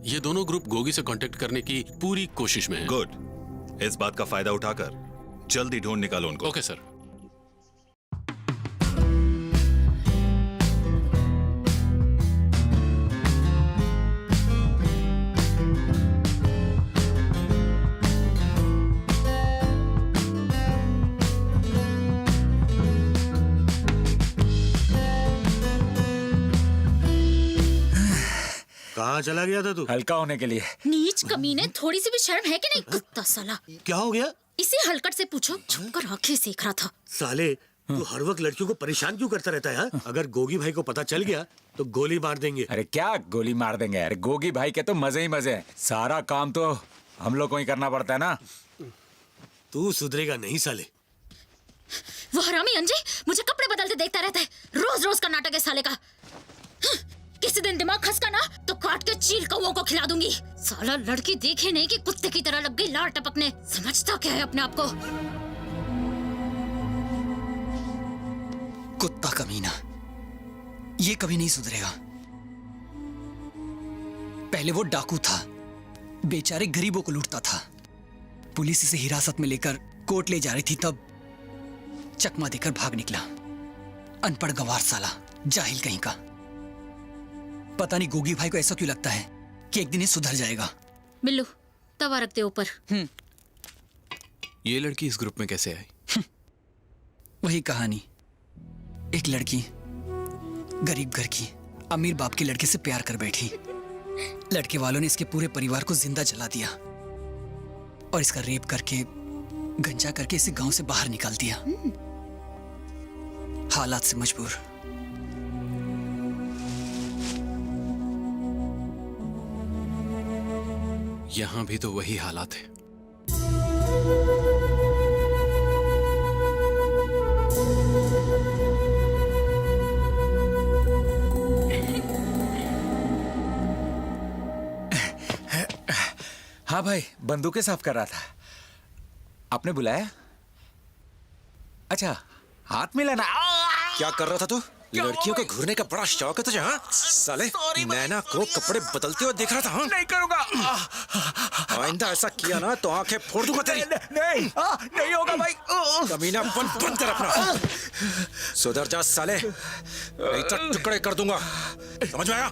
ये दोनों ग्रुप गोगी से कांटेक्ट करने की पूरी कोशिश में हैं। गुड। इस बात का फायदा उठाकर जल्दी ढूंढ निकालो उनको। Okay sir. कहाँ चला गया था तू? हल्का होने के लिए। नीच कमीने, थोड़ी सी भी शर्म है कि नहीं? कुत्ता साला। क्या हो गया? इसी हलकट से पूछो, छुपकर आंखें सेक रहा था। साले, तू हर वक्त लड़कियों को परेशान क्यों करता रहता है? अगर गोगी भाई को पता चल गया तो गोली मार देंगे। अरे क्या गोली मार देंगे? अरे गोगी भाई के तो मजे ही मजे हैं। सारा काम तो हम लोग को ही करना पड़ता है ना। तू सुधरेगा नहीं साले। वो हरामी अंजय मुझे कपड़े बदलते देखता रहता है। रोज रोज का नाटक है साले का। किसी दिन दिमाग खसका ना तो काट के चील कौओं को खिला दूंगी। साला लड़की देखे नहीं कि कुत्ते की तरह लग गई लार टपकने। समझता क्या है अपने आप को? कुत्ता कमीना, ये कभी नहीं सुधरेगा। पहले वो डाकू था, बेचारे गरीबों को लूटता था। पुलिस इसे हिरासत में लेकर कोर्ट ले जा रही थी, तब चकमा देकर भाग निकला। अनपढ़ गंवार साला, जाहिल कहीं का। पता नहीं गोगी भाई को ऐसा क्यों लगता है कि एक दिन ये सुधर जाएगा। बिल्लू, तवा रख दे ऊपर। ये लड़की इस ग्रुप में कैसे आई? वही कहानी, एक लड़की गरीब घर की अमीर बाप के लड़के से प्यार कर बैठी। लड़के वालों ने इसके पूरे परिवार को जिंदा जला दिया और इसका रेप करके, गंजा करके इसे गांव से बाहर निकाल दिया। हालात से मजबूर। यहां भी तो वही हालात है। हाँ भाई, बंदूकें साफ कर रहा था। आपने बुलाया? अच्छा, हाथ मिलाना। क्या कर रहा था तू? लड़कियों के घूरने का बड़ा शौक है तुझे? हाँ साले, नैना को कपड़े बदलते हुए देख रहा था। हाँ? नहीं करूंगा। आइंदा ऐसा किया ना तो आंखें फोड़ दूंगा तेरी। नहीं होगा भाई। कमीना बंद कर अपना। सुधर जा साले, नहीं तो टुकड़े कर दूंगा। समझ में आया?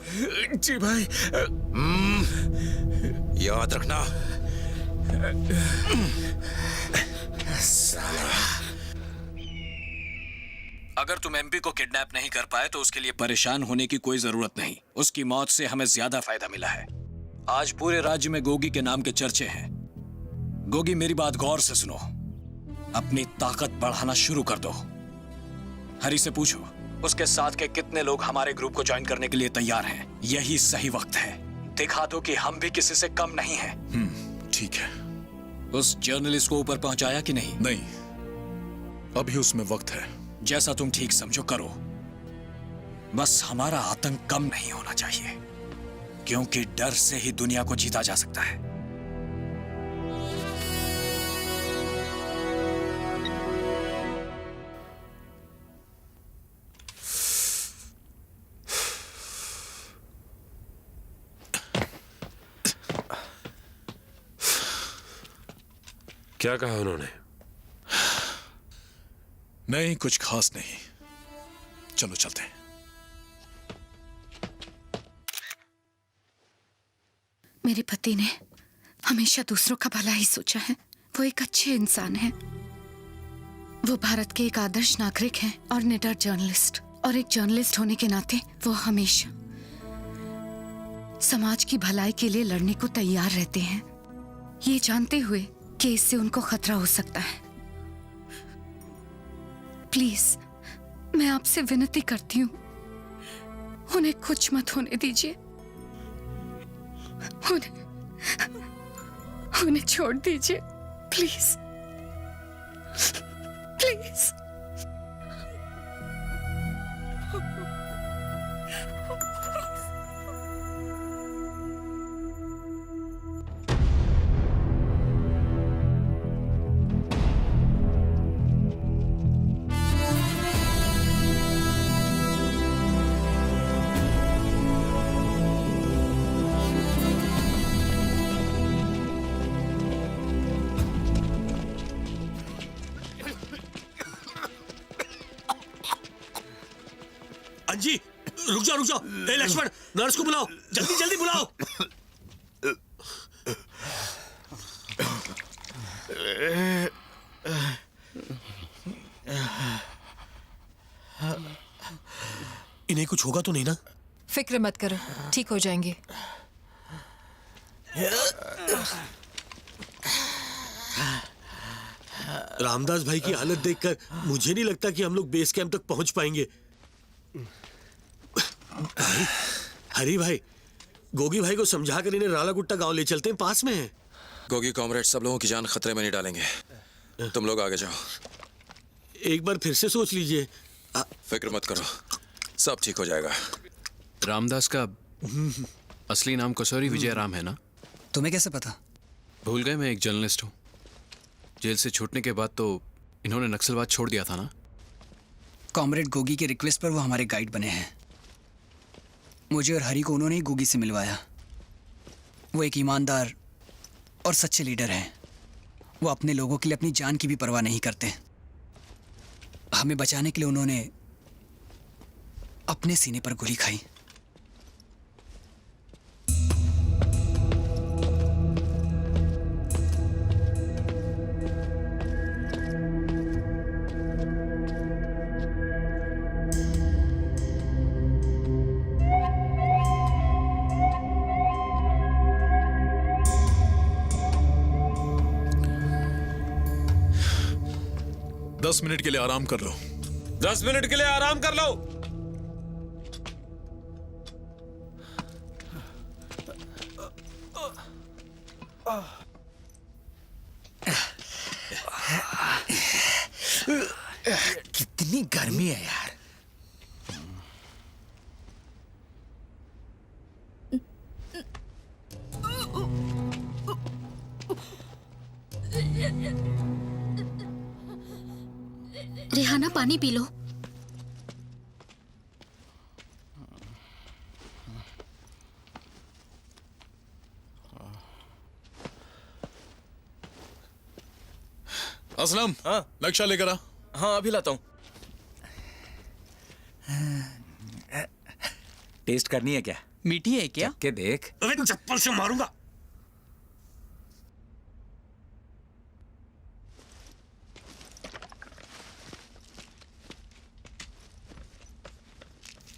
जी भाई। याद रखना। साला। अगर तुम एमपी को किडनैप नहीं कर पाए तो उसके लिए परेशान होने की कोई जरूरत नहीं। उसकी मौत से हमें ज्यादा फायदा मिला है। आज पूरे राज्य में गोगी के नाम के चर्चे हैं। गोगी, मेरी बात गौर से सुनो। अपनी ताकत बढ़ाना शुरू कर दो। हरी से पूछो उसके साथ के कितने लोग हमारे ग्रुप को ज्वाइन करने के लिए तैयार हैं। यही सही वक्त है। दिखा दो कि हम भी किसी से कम नहीं हैं। ठीक है। उस जर्नलिस्ट को ऊपर पहुंचाया कि नहीं? नहीं, अभी उसमें वक्त है। जैसा तुम ठीक समझो करो। बस हमारा आतंक कम नहीं होना चाहिए, क्योंकि डर से ही दुनिया को जीता जा सकता है। क्या कहा उन्होंने? नहीं, कुछ खास नहीं। चलो चलते हैं। मेरे पति ने हमेशा दूसरों का भला ही सोचा है। वो एक अच्छे इंसान हैं। वो भारत के एक आदर्श नागरिक हैं और निडर जर्नलिस्ट। और एक जर्नलिस्ट होने के नाते वो हमेशा समाज की भलाई के लिए लड़ने को तैयार रहते हैं, ये जानते हुए कि इससे उनको खतरा हो सकता है। प्लीज, मैं आपसे विनती करती हूँ, उन्हें कुछ मत होने दीजिए। उन्हें छोड़ दीजिए, प्लीज प्लीज। अंजी, रुक जाओ। ए लक्ष्मण, नर्स को बुलाओ, जल्दी जल्दी बुलाओ। इन्हें कुछ होगा तो नहीं ना? फिक्र मत करो, ठीक हो जाएंगे। रामदास भाई की हालत देखकर मुझे नहीं लगता कि हम लोग बेस कैंप तक पहुंच पाएंगे। हरी भाई, गोगी भाई को समझाकर इन्हें राला गुट्टा गांव ले चलते हैं, पास में है। गोगी कॉमरेड सब लोगों की जान खतरे में नहीं डालेंगे। तुम लोग आगे जाओ। एक बार फिर से सोच लीजिए। फिक्र मत करो, सब ठीक हो जाएगा। रामदास का असली नाम कसौरी विजय राम है ना? तुम्हें कैसे पता? भूल गए मैं एक जर्नलिस्ट हूँ। जेल से छूटने के बाद तो इन्होंने नक्सलवाद छोड़ दिया था ना? कॉमरेड गोगी के रिक्वेस्ट पर वो हमारे गाइड बने हैं। मुझे और हरी को उन्होंने ही गोगी से मिलवाया। वो एक ईमानदार और सच्चे लीडर हैं। वो अपने लोगों के लिए अपनी जान की भी परवाह नहीं करते। हमें बचाने के लिए उन्होंने अपने सीने पर गोली खाई। दस मिनट के लिए आराम कर लो। 10 मिनट के लिए आराम कर लो। कितनी गर्मी है यार। रेहाना पानी पी लो। असलम, हाँ नक्शा लेकर आ। हाँ अभी लाता हूँ। टेस्ट करनी है क्या? मीठी है क्या? के देख। अबे चप्पल से मारूंगा।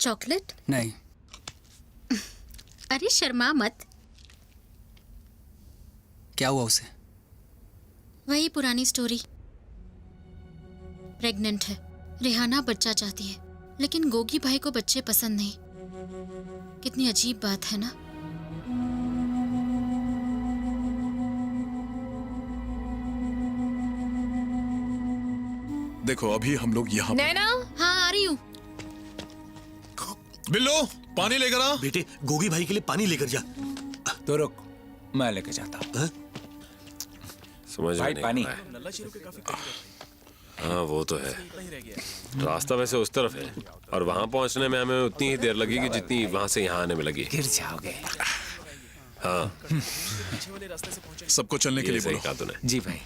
चॉकलेट? नहीं। अरे शर्मा मत। क्या हुआ उसे? वही पुरानी स्टोरी। प्रेग्नेंट है। रेहाना बच्चा चाहती है, लेकिन गोगी भाई को बच्चे पसंद नहीं। कितनी अजीब बात है ना। देखो अभी हम लोग यहाँ पर- नैना। हाँ आ रही हूँ। बिल्लो पानी लेकर आ। बेटे गोगी भाई के लिए पानी लेकर जा। तो रुक, मैं लेके जाता हूँ। समझ भाई नहीं पानी। आ रहा है। हाँ वो तो है। रास्ता वैसे उस तरफ है और वहां पहुंचने में हमें उतनी ही देर लगेगी जितनी वहां से यहाँ आने में लगी। गिर जाओगे। हाँ सबको चलने के लिए सही बोलो। कहा तूने। जी भाई।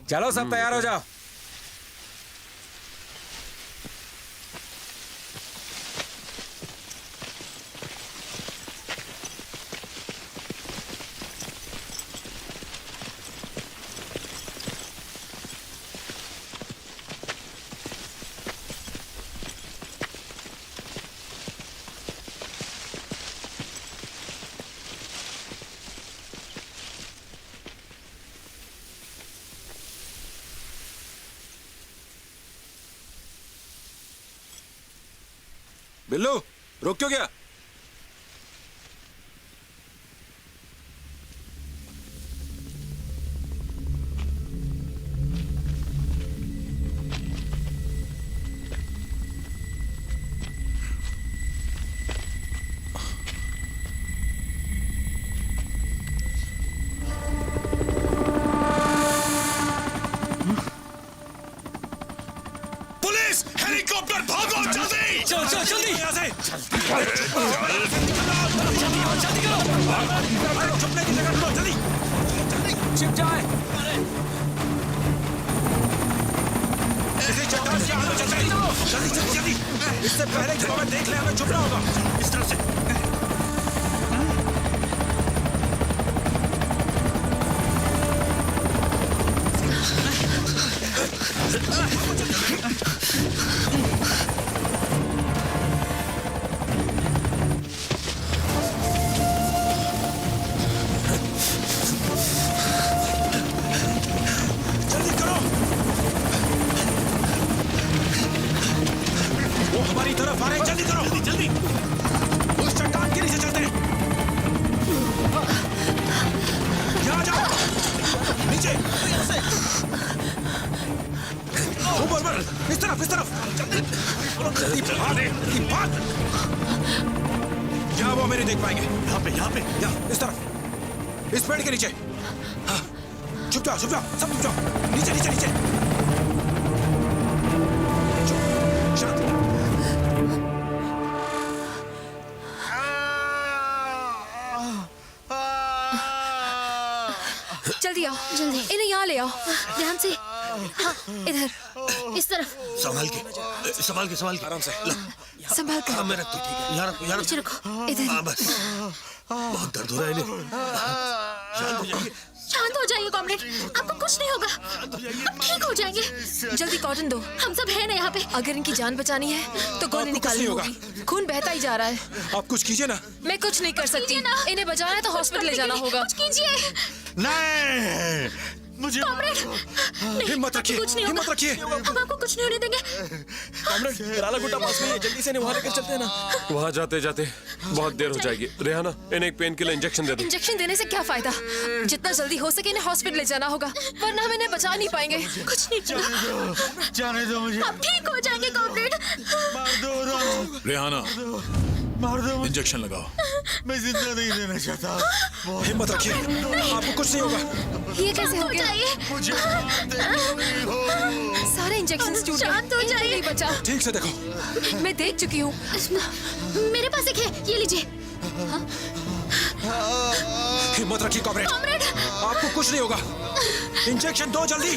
चलो सब तैयार हो जाओ। बिल्लू रुक क्यों गया? पुलिस हेलीकॉप्टर भागो जल्दी। चल चल जल्दी यहाँ से। छुपने की जगह ढूंढो जल्दी। छिप जाए। इसी चट्टान से आगे चल जल्दी जल्दी जल्दी। इससे पहले कि हमें देख ले हमें छुपना होगा। इस तरफ से। जल्दी करो। वो हमारी तरफ आ रहे हैं। जल्दी करो जल्दी जल्दी। उस चट्टान के नीचे चलते हैं। यहाँ जाओ नीचे। ऊपर ऊपर इस तरफ इस तरफ। जल्दी भाग जल्दी भाग। यहाँ वो मेरे देख पाएंगे। यहाँ पे यहाँ इस तरफ इस पेड़ के नीचे। हाँ छुप जाओ सब छुप जाओ। नीचे नीचे नीचे। चुप, शांत। जल्दी आओ, जल्दी। इन्हें यहाँ ले आओ। ध्यान से। हाँ, इधर, इस तरफ। संभाल के आराम से संभाल कर। हाँ, मैं रखता हूँ, ठीक है। यहाँ रखो, यहाँ नीचे रखो। इधर। हाँ, बस बहुत दर्द हो रहा है इन्हें। शांत हो जाइए। शांत हो जाइए कॉमरेड, आपको कुछ नहीं होगा, आप ठीक हो जाएंगे। जल्दी कॉटन दो। हम सब हैं ना यहाँ पे। अगर इनकी जान बचानी है तो गोली निकालनी होगी। खून बहता ही जा रहा है। आप कुछ कीजिए ना। मैं कुछ नहीं कर सकती। इन्हें बचाना है तो हॉस्पिटल ले जाना होगा। कुछ कीजिए। नहीं, मुझे हिम्मत रखिए, हिम्मत रखिए। हम आपको कुछ नहीं होने देंगे। कॉमरेड, राला गुड्डा पास में है, जल्दी से इन्हें वहाँ लेकर चलते हैं ना। वहाँ जाते जाते बहुत देर हो जाएगी। रेहाना, इन्हें एक पेन किलर इंजेक्शन दे दो। इंजेक्शन देने से क्या फायदा? जितना जल्दी हो सके इन्हें हॉस्पिटल ले जाना होगा, वरना हम इन्हें बचा नहीं पाएंगे। कुछ नहीं होगा। जाने दो मुझे। आप ठीक हो जाएंगे कॉमरेड। रेहाना, मार दो, इंजेक्शन लगाओ। मैं जिंदा नहीं रहना चाहता। हिम्मत रखिए, आपको कुछ नहीं होगा। ये कैसे हो गया? मुझे मार दे। सारे इंजेक्शन टूट गए। शांत हो इनको जाइए। नहीं बचा। ठीक से देखो। मैं देख चुकी हूँ। मेरे पास एक है, ये लीजिए। हिम्मत रखिए कॉमरेड, आपको कुछ नहीं होगा। इंजेक्शन दो जल्दी।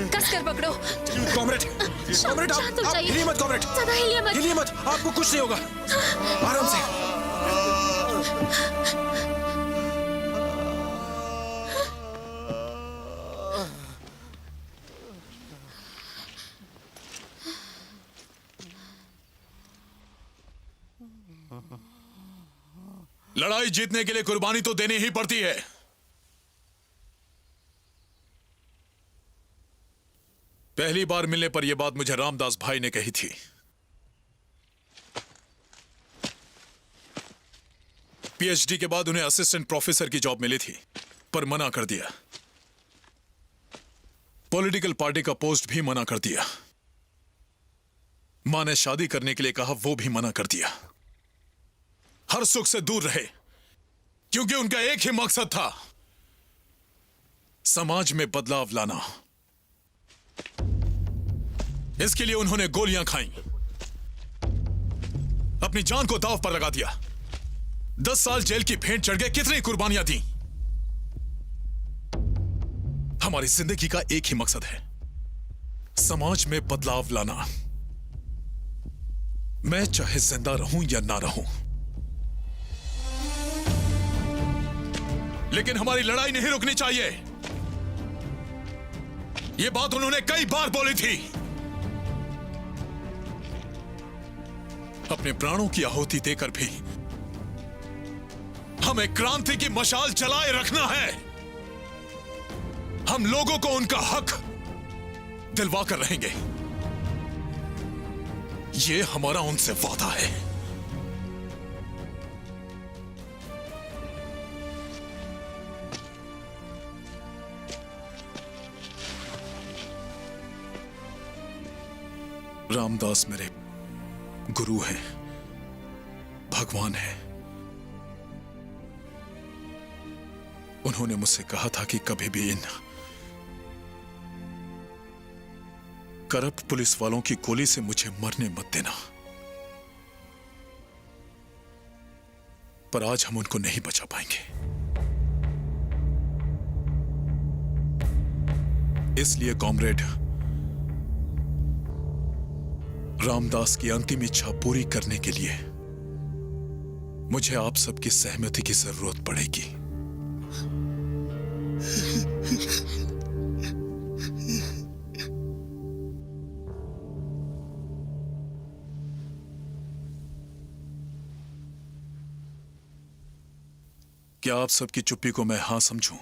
कस कर पकड़ो। कॉमरेड, कॉमरेड, शांत हो आप जाइए। हिलिए मत कॉमरेड। ज्यादा हिलिए मत। हिलिए मत, आपको कुछ नहीं होगा। आराम से। लड़ाई जीतने के लिए कुर्बानी तो देनी ही पड़ती है। पहली बार मिलने पर यह बात मुझे रामदास भाई ने कही थी। पीएचडी के बाद उन्हें असिस्टेंट प्रोफेसर की जॉब मिली थी, पर मना कर दिया। पॉलिटिकल पार्टी का पोस्ट भी मना कर दिया। मां ने शादी करने के लिए कहा, वो भी मना कर दिया। हर सुख से दूर रहे, क्योंकि उनका एक ही मकसद था, समाज में बदलाव लाना। इसके लिए उन्होंने गोलियां खाई, अपनी जान को दांव पर लगा दिया। 10 साल जेल की भेंट चढ़ गए, कितनी कुर्बानियां दी। हमारी जिंदगी का एक ही मकसद है, समाज में बदलाव लाना। मैं चाहे जिंदा रहूं या ना रहूं, लेकिन हमारी लड़ाई नहीं रुकनी चाहिए। यह बात उन्होंने कई बार बोली थी। अपने प्राणों की आहुति देकर भी हमें क्रांति की मशाल जलाए रखना है। हम लोगों को उनका हक दिलवा कर रहेंगे। यह हमारा उनसे वादा है। रामदास मेरे गुरु हैं, भगवान हैं। उन्होंने मुझसे कहा था कि कभी भी इन करप्ट पुलिस वालों की गोली से मुझे मरने मत देना। पर आज हम उनको नहीं बचा पाएंगे। इसलिए कॉमरेड, रामदास की अंतिम इच्छा पूरी करने के लिए मुझे आप सबकी सहमति की जरूरत पड़ेगी। क्या आप सबकी चुप्पी को मैं हां समझूं?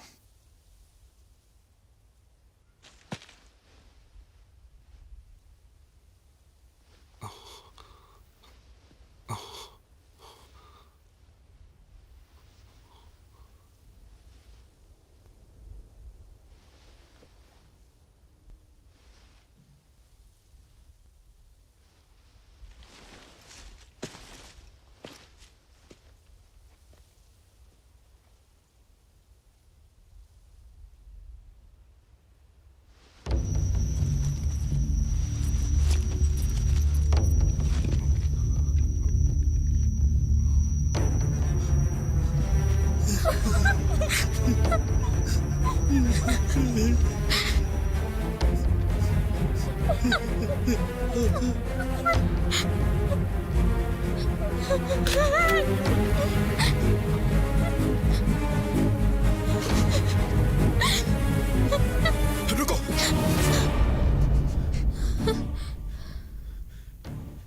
रुको।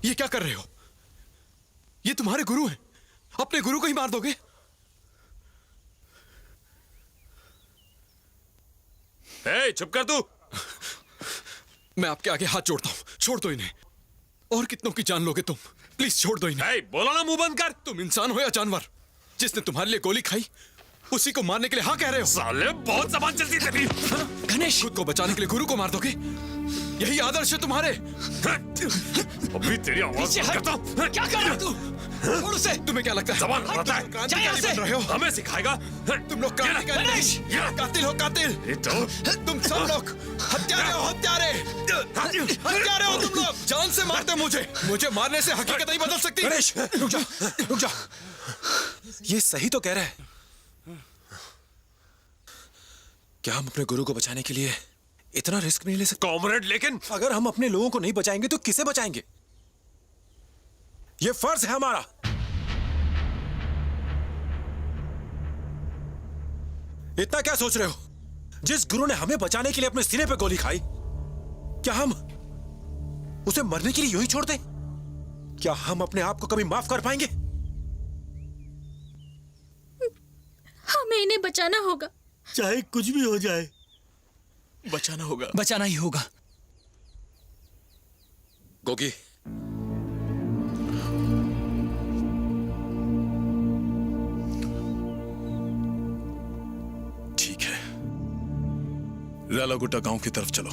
ये क्या कर रहे हो? ये तुम्हारे गुरु हैं। अपने गुरु को ही मार दोगे? ए, चुप कर तू। मैं आपके आगे हाथ जोड़ता हूं, छोड़ दो इन्हें। और कितनों की जान लोगे तुम? प्लीज छोड़ दो इन्हें। बोला ना मुंह बंद कर। तुम इंसान हो या जानवर? जिसने तुम्हारे लिए गोली खाई उसी को मारने के लिए हाँ कह रहे हो? साले बहुत जबान चलती तेरी। गणेश, खुद को बचाने के लिए गुरु को मार दोगे? यही आदर्श है तुम्हारे? अभी तेरी आवाज करता हूं। क्या कर रहे हो तू? छोड़ उसे। तुम्हें क्या लगता है जबान लड़ाता है? क्रांतिकारी बन रहे हो? हमें सिखाएगा? तुम लोग क्रांतिकारी नहीं, कातिल हो कातिल। तुम सब लोग हत्यारे हो, हत्यारे। हत्यारे हो तुम लोग। जान से मारते मुझे मारने से हकीकत नहीं बदल सकती। गणेश, रुक जा, रुक जा। ये सही तो कह रहा है। क्या हम अपने गुरु को बचाने के लिए इतना रिस्क नहीं ले सकते? कॉमरेड, लेकिन अगर हम अपने लोगों को नहीं बचाएंगे तो किसे बचाएंगे? ये फर्ज है हमारा। इतना क्या सोच रहे हो? जिस गुरु ने हमें बचाने के लिए अपने सीने पे गोली खाई, क्या हम उसे मरने के लिए यूं ही छोड़ दें? क्या हम अपने आप को कभी माफ कर पाएंगे? हमें इन्हें बचाना होगा, चाहे कुछ भी हो जाए। बचाना होगा। बचाना ही होगा। गोगी, ठीक है, लालागुड्डा गांव की तरफ चलो।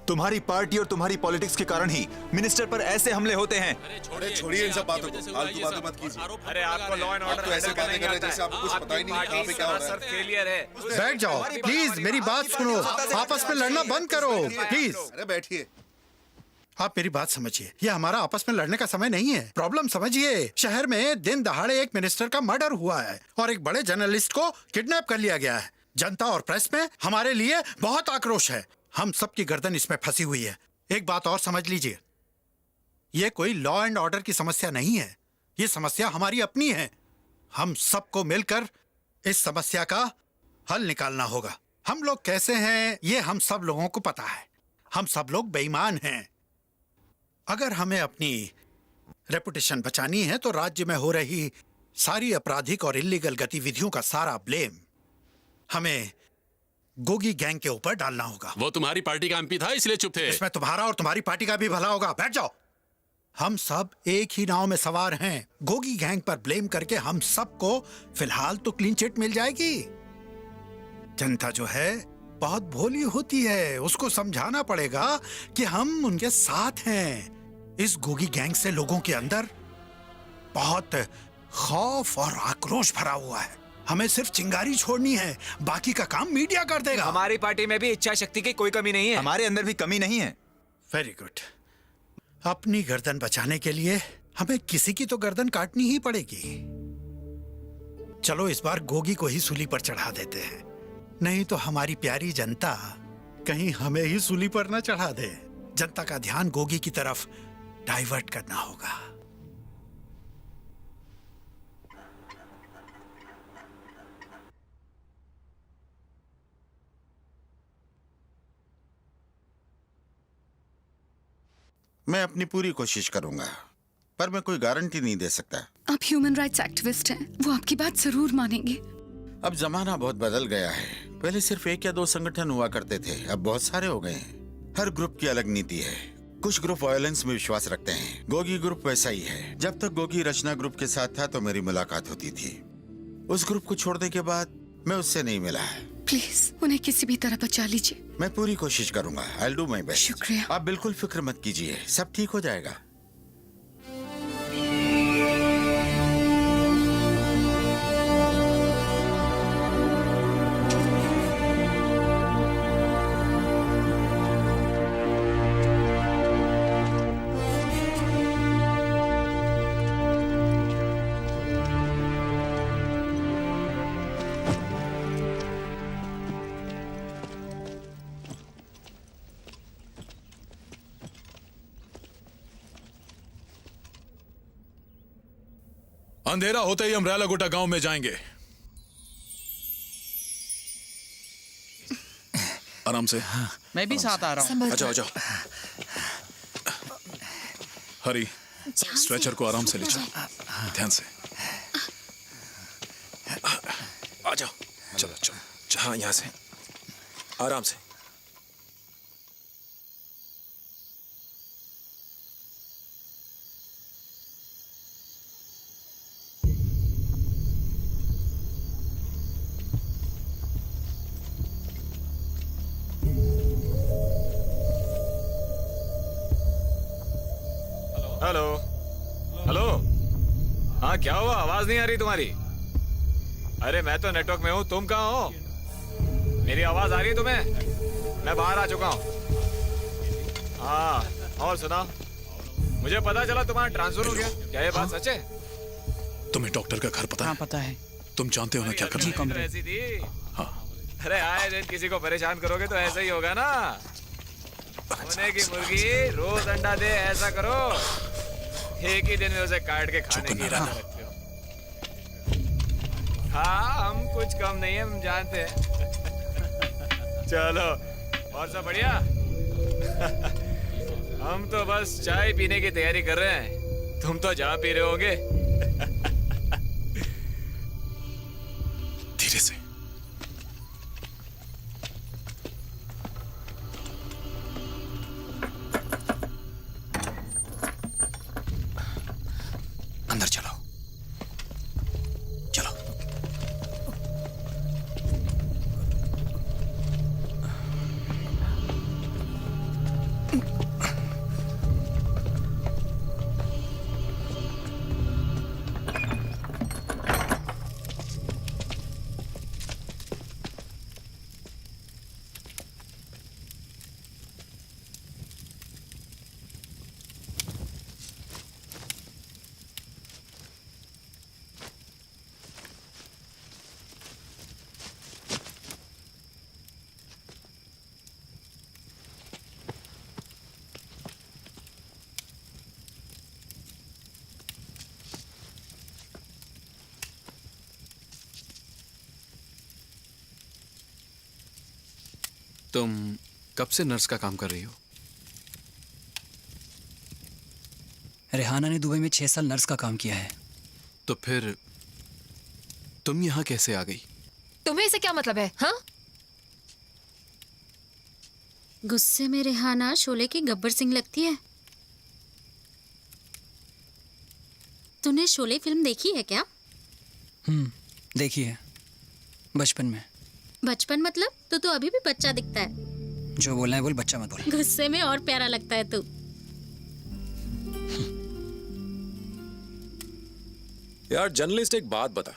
तुम्हारी पार्टी और तुम्हारी पॉलिटिक्स के कारण ही मिनिस्टर पर ऐसे हमले होते हैं। अरे छोड़िए इन सब बातों को, फालतू बातें मत कीजिए। अरे आपको लॉ एंड ऑर्डर तो ऐसे बातें कर रहे जैसे आपको कुछ पता ही नहीं है कहाँ पे क्या हो रहा है। फेलियर है। बैठ जाओ प्लीज, मेरी बात सुनो। आपस में लड़ना बंद करो प्लीज। अरे बैठिए। आप मेरी बात समझिए, ये हमारा आपस में लड़ने का समय नहीं है। प्रॉब्लम समझिए, शहर में दिन दहाड़े एक मिनिस्टर का मर्डर हुआ है और एक बड़े जर्नलिस्ट को किडनैप कर लिया गया है। जनता और प्रेस में हमारे लिए बहुत आक्रोश है। हम सबकी गर्दन इसमें फंसी हुई है। एक बात और समझ लीजिए, ये कोई लॉ एंड ऑर्डर की समस्या नहीं है, ये समस्या हमारी अपनी है। हम सबको मिलकर इस समस्या का हल निकालना होगा। हम लोग कैसे हैं ये हम सब लोगों को पता है। हम सब लोग बेईमान हैं। अगर हमें अपनी रेपुटेशन बचानी है तो राज्य में हो रही सारी आपराधिक और इलीगल गतिविधियों का सारा ब्लेम हमें गोगी गैंग के ऊपर डालना होगा। वो तुम्हारी पार्टी का एमपी था इसलिए चुप थे। इसमें तुम्हारा और तुम्हारी पार्टी का भी भला होगा। बैठ जाओ। हम सब एक ही नाव में सवार हैं। गोगी गैंग पर ब्लेम करके हम सबको फिलहाल तो क्लीन चिट मिल जाएगी। जनता जो है बहुत भोली होती है, उसको समझाना पड़ेगा कि हम उनके साथ हैं। इस गोगी गैंग से लोगों के अंदर बहुत खौफ और आक्रोश भरा हुआ है। हमें सिर्फ चिंगारी छोड़नी है, बाकी का काम मीडिया कर देगा। हमारी पार्टी में भी इच्छा शक्ति की कोई कमी नहीं है। हमारे अंदर भी कमी नहीं है। Very good. अपनी गर्दन बचाने के लिए हमें किसी की तो गर्दन काटनी ही पड़ेगी। चलो इस बार गोगी को ही सूली पर चढ़ा देते हैं, नहीं तो हमारी प्यारी जनता कहीं हमें ही सूली पर न चढ़ा दे। जनता का ध्यान गोगी की तरफ डाइवर्ट करना होगा। मैं अपनी पूरी कोशिश करूंगा, पर मैं कोई गारंटी नहीं दे सकता। आप ह्यूमन राइट्स एक्टिविस्ट हैं, वो आपकी बात जरूर मानेंगे। अब जमाना बहुत बदल गया है। पहले सिर्फ 1 या 2 संगठन हुआ करते थे, अब बहुत सारे हो गए हैं। हर ग्रुप की अलग नीति है। कुछ ग्रुप वायलेंस में विश्वास रखते हैं। गोगी ग्रुप वैसा ही है। जब तक गोगी रचना ग्रुप के साथ था तो मेरी मुलाकात होती थी। उस ग्रुप को छोड़ने के बाद मैं उससे नहीं मिला है। प्लीज उन्हें किसी भी तरह बचा लीजिए। मैं पूरी कोशिश करूंगा। I will do my best. शुक्रिया। आप बिल्कुल फिक्र मत कीजिए, सब ठीक हो जाएगा। अंधेरा होते ही हम रैलागोटा गांव में जाएंगे। आराम से। मैं भी साथ आ रहा हूँ। आ जाओ, आ जाओ। हरी, स्ट्रेचर को आराम से ले चलो, ध्यान से। आ जाओ, चलो चलो। हाँ, यहाँ से आराम से। Hello hello. हाँ, क्या हुआ? आवाज नहीं आ रही तुम्हारी? अरे मैं तो नेटवर्क में हूँ, तुम कहाँ हो? मेरी आवाज आ रही है तुम्हें? मैं बाहर आ चुका हूँ। हाँ, और सुनाओ। मुझे पता चला तुम्हारा ट्रांसफर हो गया। क्या ये बात सच है? तुम्हें डॉक्टर का घर पता है? हाँ, पता है। तुम जानते हो ना क्या करना है? ऐसी थी। अरे आए दिन किसी को परेशान करोगे तो ऐसा ही होगा ना। सोने की मुर्गी रोज अंडा दे, ऐसा करो। एक ही दिन में उसे काट के खाने की रखते हो। हाँ, हम कुछ कम नहीं है, हम जानते हैं। चलो, और सब बढ़िया? हम तो बस चाय पीने की तैयारी कर रहे हैं। तुम तो जा पी रहे होगे। धीरे से। अंदर चलो, चलो। तुम कब से नर्स का काम कर रही हो? रेहाना ने दुबई में 6 साल नर्स का काम किया है। तो फिर तुम यहाँ कैसे आ गई? तुम्हें इसे क्या मतलब है? हाँ, गुस्से में रेहाना शोले की गब्बर सिंह लगती है। तूने शोले फिल्म देखी है क्या? देखिए, बचपन में। बचपन मतलब? तो अभी भी बच्चा दिखता है। जो बोलना है बोल, बच्चा मत बोल। गुस्से में और प्यारा लगता है तू। यार जर्नलिस्ट, एक बात बता।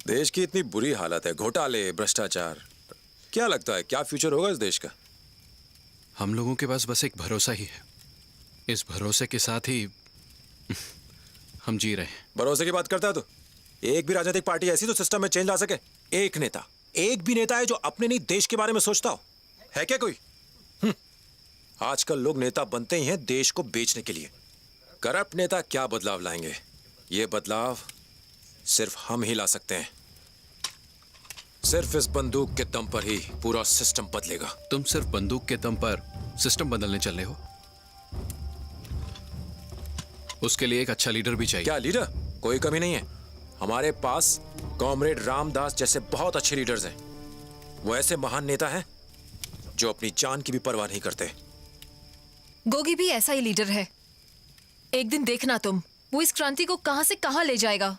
देश की इतनी बुरी हालत है, घोटाले, भ्रष्टाचार, क्या लगता है क्या फ्यूचर होगा इस देश का? हम लोगों के पास बस एक भरोसा ही है। इस भरोसे के साथ ही हम जी रहे हैं। भरोसे की बात करता है तो एक भी राजनीतिक पार्टी ऐसी तो सिस्टम में चेंज ला सके? एक भी नेता है जो अपने नहीं देश के बारे में सोचता हो? है क्या कोई? आजकल लोग नेता बनते ही हैं देश को बेचने के लिए। करप्ट नेता क्या बदलाव लाएंगे? ये बदलाव सिर्फ हम ही ला सकते हैं। सिर्फ इस बंदूक के दम पर ही पूरा सिस्टम बदलेगा। तुम सिर्फ बंदूक के दम पर सिस्टम बदलने चले हो? उसके लिए एक अच्छा लीडर भी चाहिए। क्या लीडर? कोई कमी नहीं है। हमारे पास कॉमरेड रामदास जैसे बहुत अच्छे लीडर्स हैं। वो ऐसे महान नेता हैं जो अपनी जान की भी परवाह नहीं करते। गोगी भी ऐसा ही लीडर है। एक दिन देखना तुम, वो इस क्रांति को कहां से कहां ले जाएगा।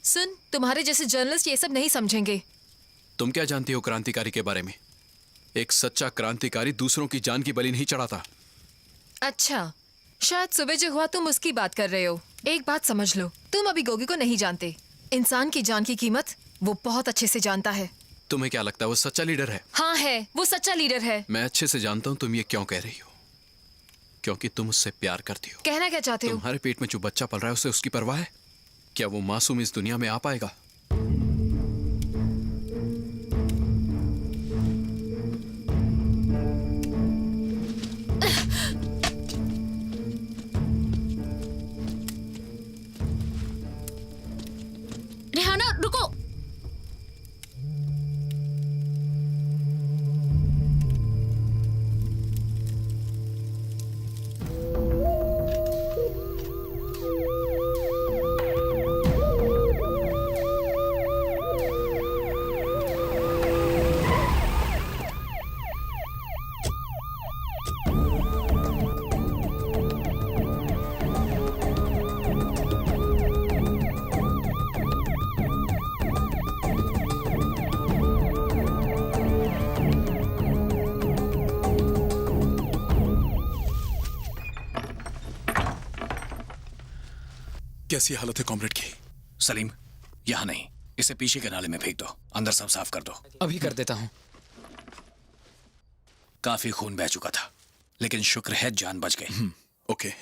सुन, तुम्हारे जैसे जर्नलिस्ट ये सब नहीं समझेंगे। तुम क्या जानती हो क्रांतिकारी के बारे में? एक सच्चा क्रांतिकारी दूसरों की जान की बलि नहीं चढ़ाता। अच्छा, शायद सुबह जो हुआ तुम उसकी बात कर रहे हो। एक बात समझ लो, तुम अभी गोगी को नहीं जानते। इंसान की जान की कीमत वो बहुत अच्छे से जानता है। तुम्हें क्या लगता है वो सच्चा लीडर है? हाँ है, वो सच्चा लीडर है। मैं अच्छे से जानता हूँ तुम ये क्यों कह रही हो। क्योंकि तुम उससे प्यार करती हो। कहना क्या चाहते हो? तुम्हारे पेट में जो बच्चा पल रहा है उसे उसकी परवाह है? क्या वो मासूम इस दुनिया में आ पाएगा? रेहाना रुको। कैसी हालत है कॉमरेड की? सलीम, यहाँ नहीं, इसे पीछे के नाले में फेंक दो। अंदर सब साफ कर दो। अभी कर देता हूँ। काफी खून बह चुका था, लेकिन शुक्र है जान बच गई। ओके,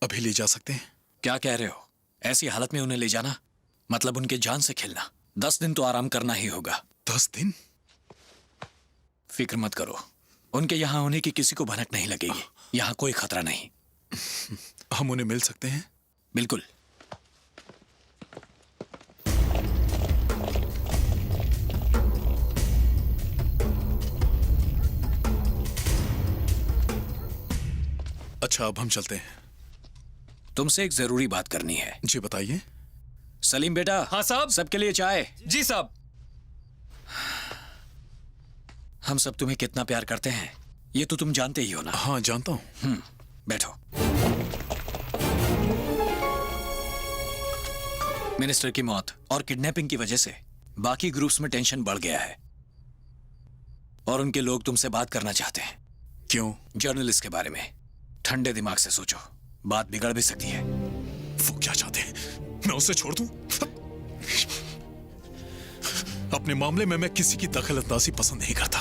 अभी ले जा सकते हैं? क्या कह रहे हो? ऐसी हालत में उन्हें ले जाना मतलब उनके जान से खेलना। 10 दिन तो आराम करना ही होगा। 10 दिन? फिक्र मत करो, उनके यहाँ होने की किसी को भनक नहीं लगेगी। यहाँ कोई खतरा नहीं। हम उन्हें मिल सकते हैं? बिल्कुल। अच्छा, अब हम चलते हैं। तुमसे एक जरूरी बात करनी है। जी बताइए। सलीम बेटा। हाँ साहब। सबके लिए चाय। जी साहब। हम सब तुम्हें कितना प्यार करते हैं ये तो तुम जानते ही हो ना। हाँ जानता हूँ। बैठो। मिनिस्टर की मौत और किडनैपिंग की वजह से बाकी ग्रुप्स में टेंशन बढ़ गया है और उनके लोग तुमसे बात करना चाहते हैं। क्यों? जर्नलिस्ट के बारे में। ठंडे दिमाग से सोचो, बात बिगड़ भी सकती है। वो क्या चाहते हैं? मैं उसे छोड़ दूं? अपने मामले में मैं किसी की दखलअंदाजी पसंद नहीं करता।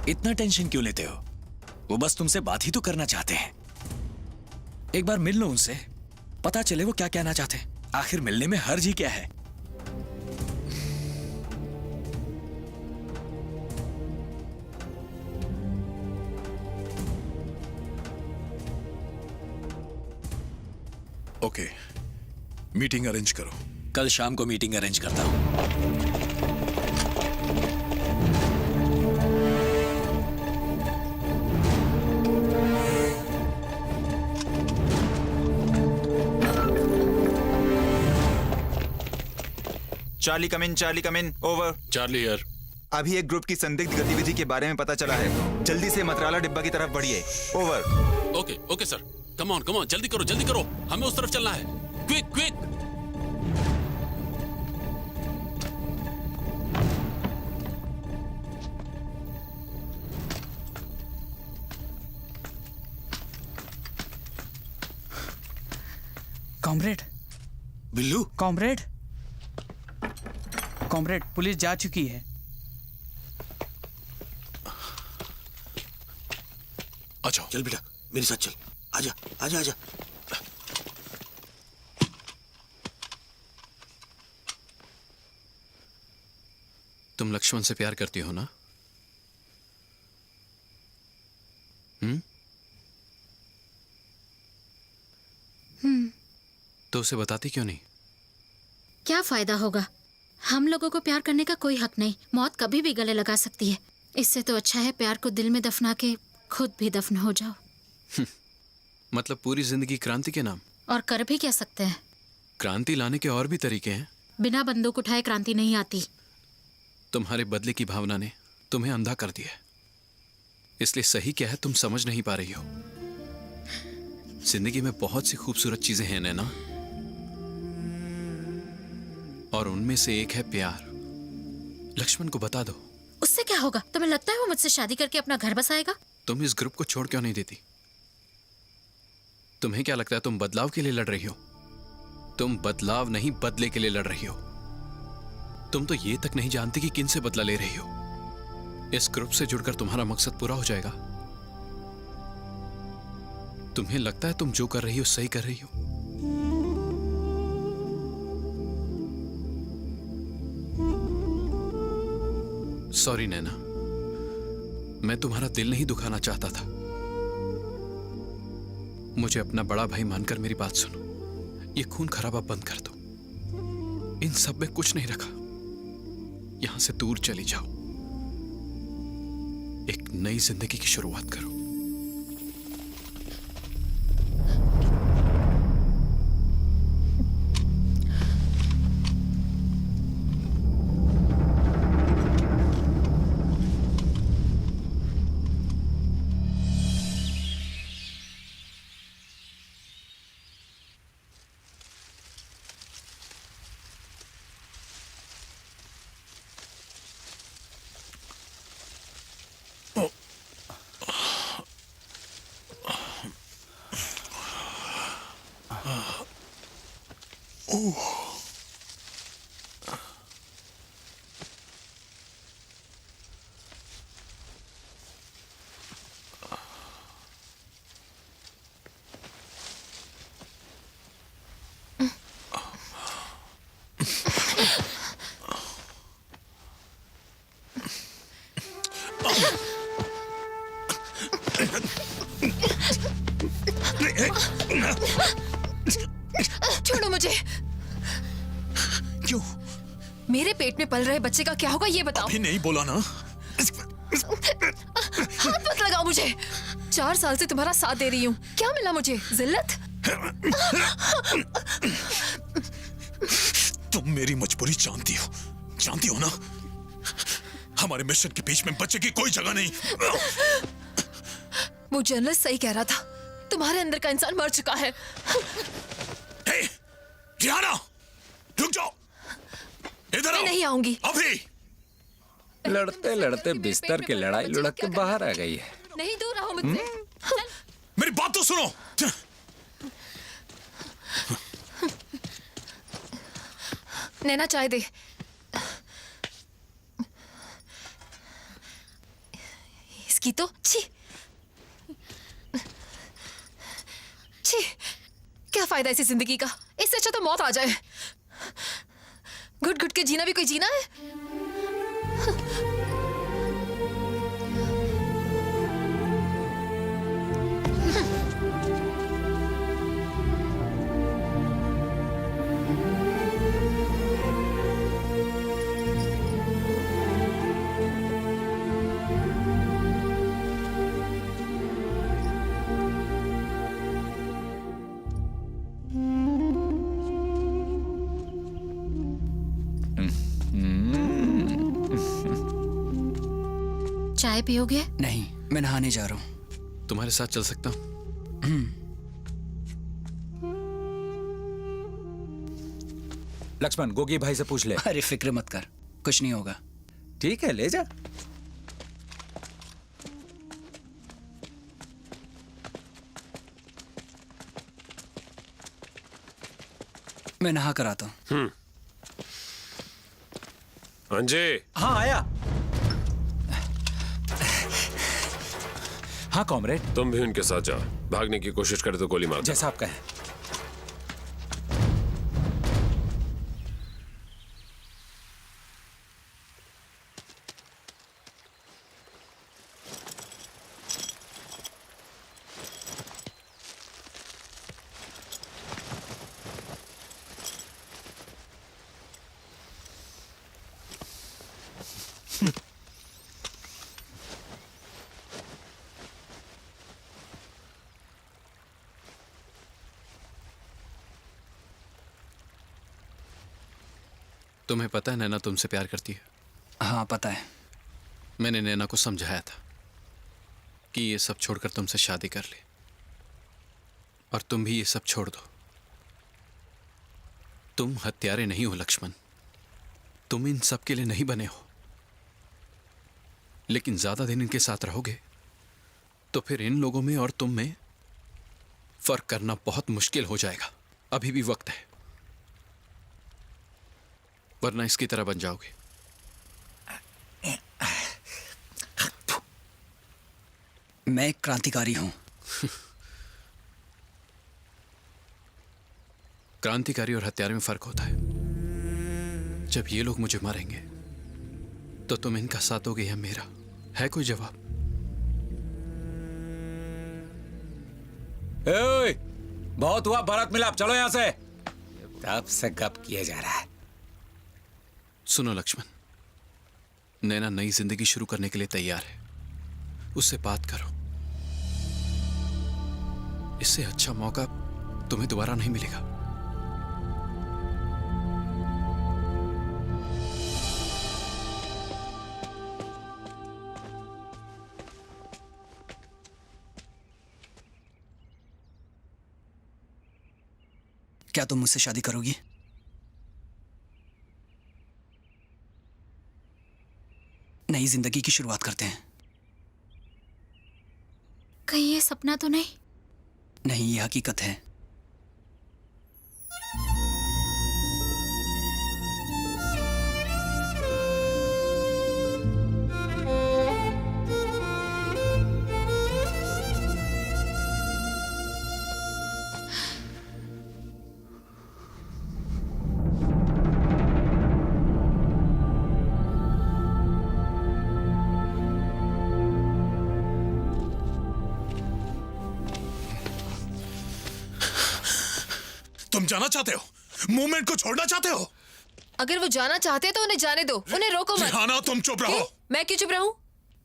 इतना टेंशन क्यों लेते हो? वो बस तुमसे बात ही तो करना चाहते हैं। एक बार मिल लो उनसे, पता चले वो क्या कहना चाहते हैं। आखिर मिलने में हर्ज ही क्या है? ओके, मीटिंग अरेंज करो। कल शाम को मीटिंग अरेंज करता हूं। Charlie come in, over. Charlie here. अभी एक ग्रुप की संदिग्ध गतिविधि के बारे में पता चला है। जल्दी से मतराला डिब्बा की तरफ बढ़िए। Over. Okay okay sir, come on जल्दी करो, हमें उस तरफ चलना है। Quick quick. Comrade. Billu. Comrade, police जा चुकी है। अच्छा चल बेटा, मेरे साथ चल। आजा आजा आजा। तुम लक्ष्मण से प्यार करती हो ना? हम्म। तो उसे बताती क्यों नहीं? क्या फायदा होगा? हम लोगों को प्यार करने का कोई हक नहीं। मौत कभी भी गले लगा सकती है। इससे तो अच्छा है प्यार को दिल में दफना के खुद भी दफन हो जाओ। मतलब पूरी जिंदगी क्रांति के नाम? और कर भी क्या सकते हैं? क्रांति लाने के और भी तरीके हैं। बिना बंदूक उठाए क्रांति नहीं आती। तुम्हारे बदले की भावना ने तुम्हें अंधा कर दिया है। इसलिए सही क्या है तुम समझ नहीं पा रही हो। जिंदगी में बहुत सी खूबसूरत चीजें हैं नैना, और उनमें से एक है प्यार। लक्ष्मण को बता दो। उससे क्या होगा? तुम्हें लगता है वो मुझसे शादी करके अपना घर बसाएगा? तुम इस ग्रुप को छोड़ क्यों नहीं देती? तुम्हें क्या लगता है तुम बदलाव के लिए लड़ रही हो? तुम बदलाव नहीं बदले के लिए लड़ रही हो। तुम तो ये तक नहीं जानती कि किन से बदला ले रही हो। इस ग्रुप से जुड़कर तुम्हारा मकसद पूरा हो जाएगा। तुम्हें लगता है तुम जो कर रही हो सही कर रही हो। सॉरी नैना, मैं तुम्हारा दिल नहीं दुखाना चाहता था। मुझे अपना बड़ा भाई मानकर मेरी बात सुनो। ये खून खराबा बंद कर दो। इन सब में कुछ नहीं रखा। यहां से दूर चली जाओ। एक नई जिंदगी की शुरुआत करो। छोड़ो मुझे। क्यों? मेरे पेट में पल रहे बच्चे का क्या होगा ये बताओ। अभी नहीं बोला ना। हाथ मत लगाओ मुझे। 4 साल से तुम्हारा साथ दे रही हूँ। क्या मिला मुझे? जिल्लत? तुम मेरी मजबूरी जानती हो ना? हमारे मिशन के बीच में बच्चे की कोई जगह नहीं। वो जर्नलिस्ट सही कह रहा था। तुम्हारे अंदर का इंसान मर चुका है। रिहाना, रुक जाओ। इधर आओ। नहीं आऊंगी। अभी। लड़ते लड़ते बिस्तर की लड़ाई लुढ़क के बाहर आ गई है। नहीं, दूर रहो मुझसे। मेरी बात तो सुनो। नैना चाय दे। इसकी तो छी छी। क्या फायदा इसी जिंदगी का? इससे अच्छा तो मौत आ जाए। घुट घुट के जीना भी कोई जीना है? चाय पियोगे? नहीं, मैं नहाने जा रहा हूँ। तुम्हारे साथ चल सकता हूँ? लक्ष्मण, गोगी भाई से पूछ ले। अरे फिक्र मत कर, कुछ नहीं होगा। ठीक है, ले जा। मैं नहा कर आता हूँ। अंजय। हाँ, आया। हाँ कॉमरेड। तुम भी उनके साथ जाओ। भागने की कोशिश करे तो गोली मार। जैसा आप कहें। तुम्हें पता है नैना तुमसे प्यार करती है? हाँ पता है। मैंने नैना को समझाया था कि ये सब छोड़कर तुमसे शादी कर ले, और तुम भी ये सब छोड़ दो। तुम हत्यारे नहीं हो लक्ष्मण, तुम इन सब के लिए नहीं बने हो। लेकिन ज्यादा दिन इनके साथ रहोगे तो फिर इन लोगों में और तुम में फर्क करना बहुत मुश्किल हो जाएगा। अभी भी वक्त है, वरना इसकी तरह बन जाओगे। मैं एक क्रांतिकारी हूं। क्रांतिकारी और हत्यारे में फर्क होता है। जब ये लोग मुझे मारेंगे तो तुम इनका साथ दोगे या मेरा? है कोई जवाब? बहुत हुआ भरत मिलाप, चलो यहां से। तब से गप किया जा रहा है। सुनो लक्ष्मण, नैना नई जिंदगी शुरू करने के लिए तैयार है, उससे बात करो। इससे अच्छा मौका तुम्हें दोबारा नहीं मिलेगा। क्या तुम मुझसे शादी करोगी? नई जिंदगी की शुरुआत करते हैं। कहीं ये सपना तो नहीं? नहीं, ये हकीकत है। तुम जाना चाहते हो? मूवमेंट को छोड़ना चाहते हो? अगर वो जाना चाहते तो उन्हें जाने दो, उन्हें रोको मत। रिहाना, तुम चुप रहो। मैं क्यों चुप रहूं?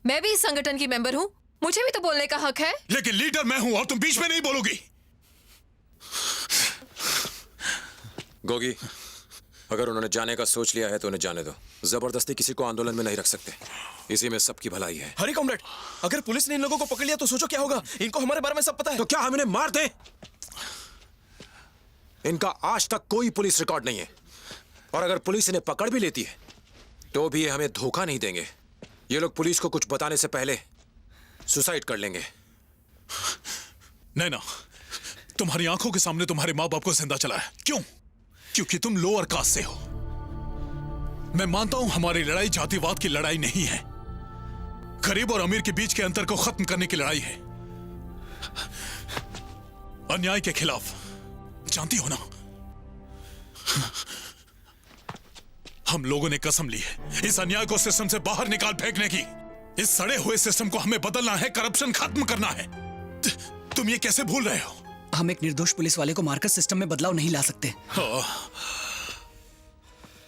मैं भी इस संगठन की मेंबर हूं, मुझे भी तो बोलने का हक है। लेकिन लीडर मैं हूं और तुम बीच में नहीं बोलोगी। गोगी, अगर उन्होंने जाने का सोच लिया है तो उन्हें जाने दो। जबरदस्ती किसी को आंदोलन में नहीं रख सकते, इसी में सबकी भलाई है। हरी कॉमरेड, अगर पुलिस ने इन लोगों को पकड़ लिया तो सोचो क्या होगा। इनको हमारे बारे में सब पता है। तो क्या हम इन्हें मार दें? इनका आज तक कोई पुलिस रिकॉर्ड नहीं है, और अगर पुलिस इन्हें पकड़ भी लेती है तो भी ये हमें धोखा नहीं देंगे। ये लोग पुलिस को कुछ बताने से पहले सुसाइड कर लेंगे। नैना, तुम्हारी आंखों के सामने तुम्हारे माँ बाप को जिंदा चलाया। क्यों? क्योंकि तुम लोअर कास्ट से हो। मैं मानता हूं हमारी लड़ाई जातिवाद की लड़ाई नहीं है, गरीब और अमीर के बीच के अंतर को खत्म करने की लड़ाई है, अन्याय के खिलाफ। जानती हो ना, हम लोगों ने कसम ली है इस अन्याय को सिस्टम से बाहर निकाल फेंकने की। इस सड़े हुए सिस्टम को हमें बदलना है, करप्शन खत्म करना है। तुम ये कैसे भूल रहे हो? हम एक निर्दोष पुलिस वाले को मारकर सिस्टम में बदलाव नहीं ला सकते।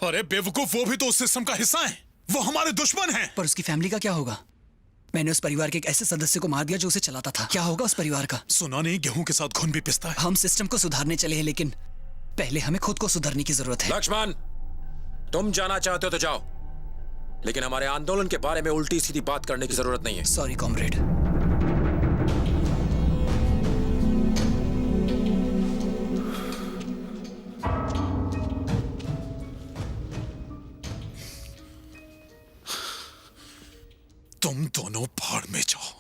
अरे बेवकूफ, वो भी तो उस सिस्टम का हिस्सा है, वो हमारे दुश्मन हैं। पर उसकी फैमिली का क्या होगा? मैंने उस परिवार के एक ऐसे सदस्य को मार दिया जो उसे चलाता था। क्या होगा उस परिवार का? सुना नहीं, गेहूं के साथ खून भी पिसता है। हम सिस्टम को सुधारने चले हैं, लेकिन पहले हमें खुद को सुधारने की जरूरत है। लक्ष्मण, तुम जाना चाहते हो तो जाओ, लेकिन हमारे आंदोलन के बारे में उल्टी सीधी बात करने की जरूरत नहीं है। Sorry comrade. तुम दोनों भाड़ में जाओ।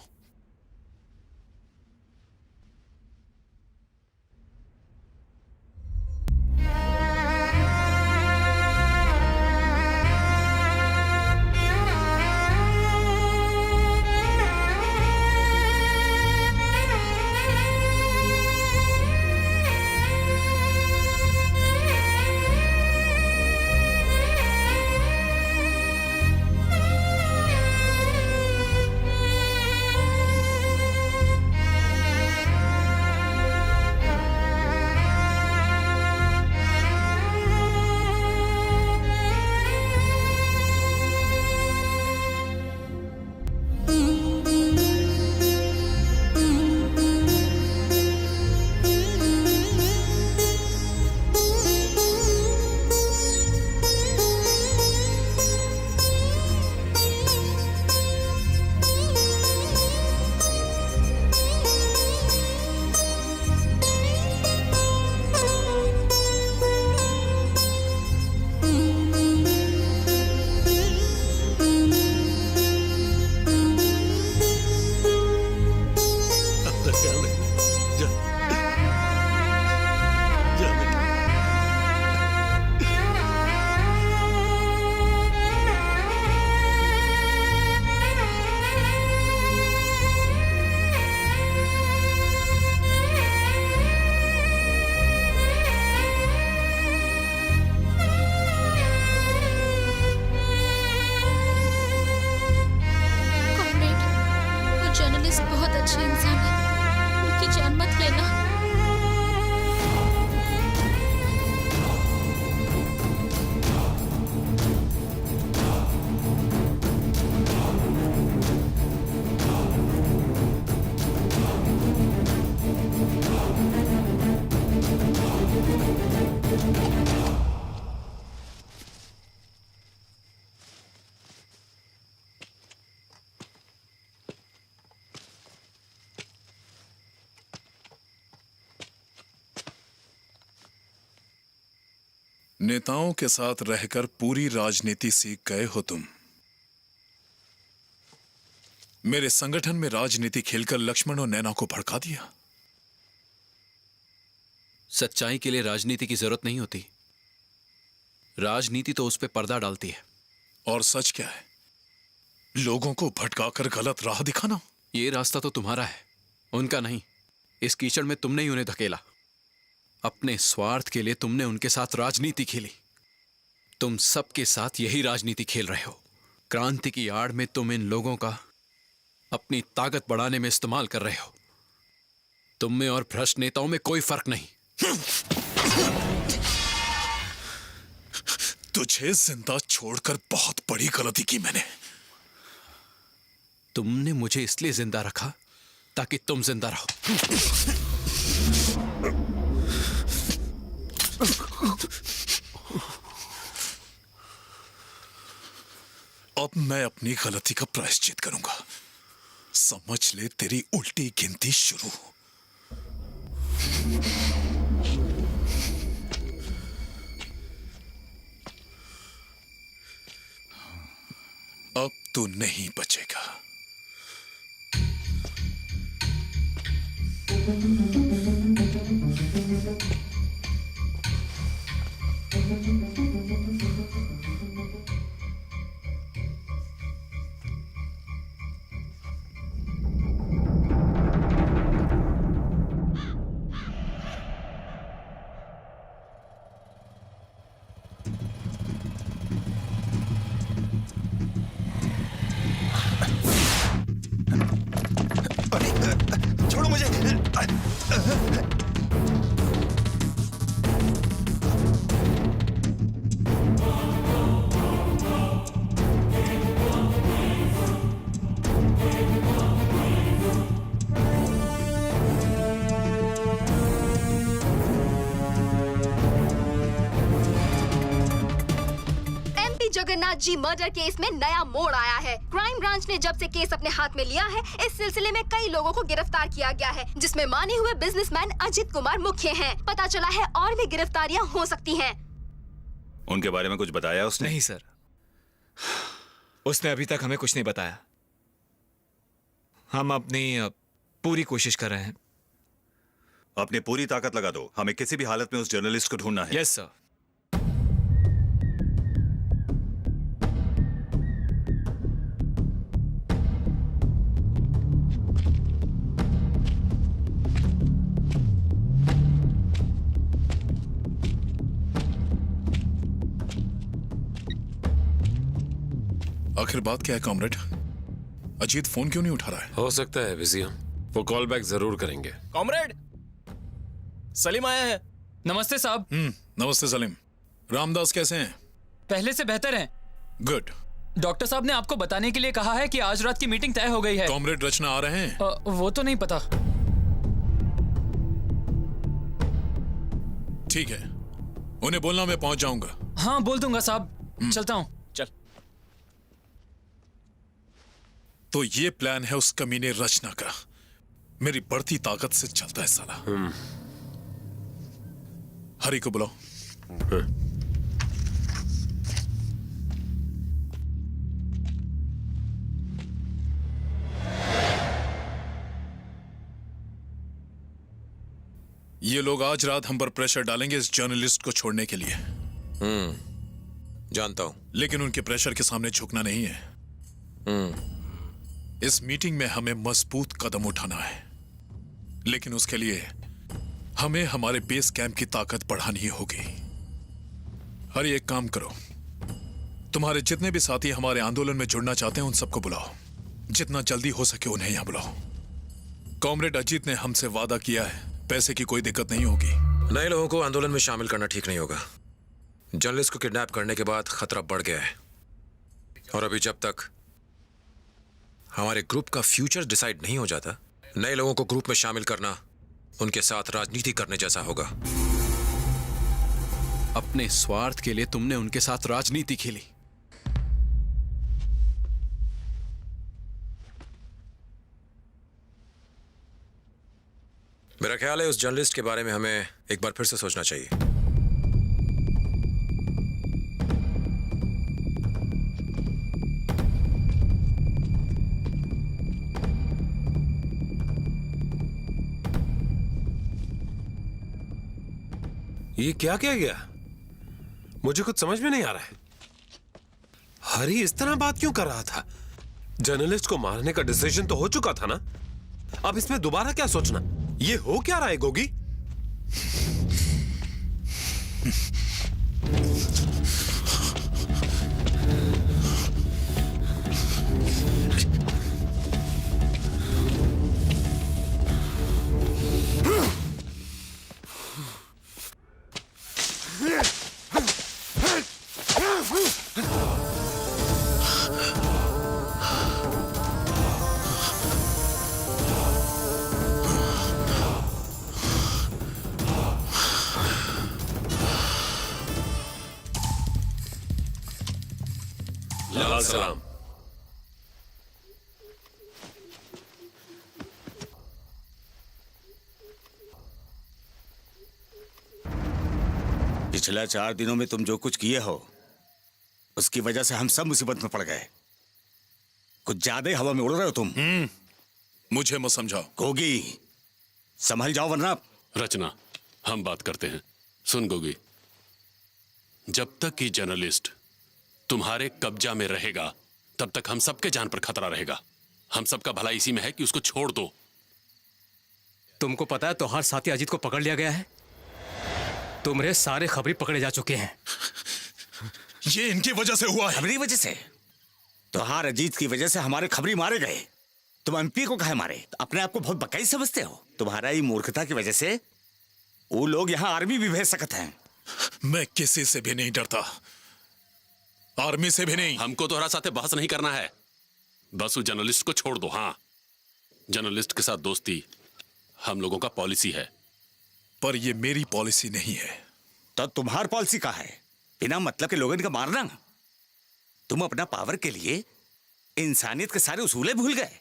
नेताओं के साथ रहकर पूरी राजनीति सीख गए हो तुम। मेरे संगठन में राजनीति खेलकर लक्ष्मण और नैना को भड़का दिया। सच्चाई के लिए राजनीति की जरूरत नहीं होती, राजनीति तो उस पर पर्दा डालती है। और सच क्या है? लोगों को भटकाकर गलत राह दिखाना। ये रास्ता तो तुम्हारा है, उनका नहीं। इस कीचड़ में तुमने ही उन्हें धकेला। अपने स्वार्थ के लिए तुमने उनके साथ राजनीति खेली। तुम सबके साथ यही राजनीति खेल रहे हो। क्रांति की आड़ में तुम इन लोगों का अपनी ताकत बढ़ाने में इस्तेमाल कर रहे हो। तुम में और भ्रष्ट नेताओं में कोई फर्क नहीं। तुझे जिंदा छोड़कर बहुत बड़ी गलती की मैंने। तुमने मुझे इसलिए जिंदा रखा ताकि तुम जिंदा रहो। अब मैं अपनी गलती का प्रायश्चित करूंगा। समझ ले, तेरी उल्टी गिनती शुरू। अब तू नहीं बचेगा। छोड़ो मुझे। जगन्नाथ जी मर्डर केस में नया मोड़ आया है। क्राइम ब्रांच ने जब से केस अपने हाथ में लिया है, इस सिलसिले में कई लोगों को गिरफ्तार किया गया है, जिसमें माने हुए बिजनेसमैन अजित कुमार मुख्य हैं। पता चला है और भी गिरफ्तारियां हो सकती हैं। उनके बारे में कुछ बताया उसने? नहीं सर, उसने अभी तक हमें कुछ नहीं बताया। हम अपनी पूरी कोशिश कर रहे हैं। अपनी पूरी ताकत लगा दो, हमें किसी भी हालत में उस जर्नलिस्ट को ढूंढना है। Yes sir. आखिर बात क्या है कॉमरेड? अजीत फोन क्यों नहीं उठा रहा है? हो सकता है बिजी हो। वो कॉल बैक जरूर करेंगे। कॉमरेड, सलीम आया है। नमस्ते साहब। नमस्ते सलीम। रामदास कैसे हैं? पहले से बेहतर हैं। गुड। डॉक्टर साहब ने आपको बताने के लिए कहा है कि आज रात की मीटिंग तय हो गई है। कॉमरेड रचना आ रहे हैं? वो तो नहीं पता। ठीक है, उन्हें बोलना मैं पहुंच जाऊंगा। हाँ बोल दूंगा साहब। चलता हूँ। चल। तो ये प्लान है उस कमीने रचना का। मेरी बढ़ती ताकत से चलता है साला। हरी को बुलाओ। ये लोग आज रात हम पर प्रेशर डालेंगे इस जर्नलिस्ट को छोड़ने के लिए। जानता हूं, लेकिन उनके प्रेशर के सामने झुकना नहीं है। इस मीटिंग में हमें मजबूत कदम उठाना है, लेकिन उसके लिए हमें हमारे बेस कैंप की ताकत बढ़ानी होगी। हर एक काम करो, तुम्हारे जितने भी साथी हमारे आंदोलन में जुड़ना चाहते हैं उन सबको बुलाओ। जितना जल्दी हो सके उन्हें यहां बुलाओ। कॉमरेड अजीत ने हमसे वादा किया है, पैसे की कोई दिक्कत नहीं होगी। नए लोगों को आंदोलन में शामिल करना ठीक नहीं होगा। जर्नलिस्ट को किडनैप करने के बाद खतरा बढ़ गया है, और अभी जब तक हमारे ग्रुप का फ्यूचर डिसाइड नहीं हो जाता, नए लोगों को ग्रुप में शामिल करना उनके साथ राजनीति करने जैसा होगा। अपने स्वार्थ के लिए तुमने उनके साथ राजनीति खेली। मेरा ख्याल है उस जर्नलिस्ट के बारे में हमें एक बार फिर से सोचना चाहिए। ये क्या किया गया? मुझे कुछ समझ में नहीं आ रहा है। हरी इस तरह बात क्यों कर रहा था? जर्नलिस्ट को मारने का डिसीजन तो हो चुका था ना, अब इसमें दोबारा क्या सोचना? ये हो क्या रहा है गोगी? लाल सलाम। पिछला 4 दिनों में तुम जो कुछ किए हो उसकी वजह से हम सब मुसीबत में पड़ गए। कुछ ज्यादा ही हवा में उड़ रहे हो तुम। मुझे मत समझाओ। गोगी संभल जाओ वरना। रचना, हम बात करते हैं। सुन गोगी, जब तक ये जर्नलिस्ट तुम्हारे कब्जा में रहेगा तब तक हम सबके जान पर खतरा रहेगा। हम सबका भला इसी में है कि उसको छोड़ दो। तुमको पता है तोहार साथी अजीत को पकड़ लिया गया है। तुम्हारे सारे खबरी पकड़े जा चुके हैं। ये इनकी वजह से हुआ है। खबरी वजह से? तोहार अजीत की वजह से हमारे खबरी मारे गए। तुम एमपी को काहे मारे? अपने आप को बहुत बकाई समझते हो। तुम्हारा ही मूर्खता की वजह से वो लोग यहाँ आर्मी भी भेज सकते हैं। मैं किसी से भी नहीं डरता, आर्मी से भी नहीं। हमको तोहरा साथे बहस नहीं करना है, बस उस जर्नलिस्ट को छोड़ दो। हाँ, जर्नलिस्ट के साथ दोस्ती हम लोगों का पॉलिसी है। पर ये मेरी पॉलिसी नहीं है। तो तुम्हार पॉलिसी का है? बिना मतलब के लोगों का मारना। तुम अपना पावर के लिए इंसानियत के सारे उसूले भूल गए।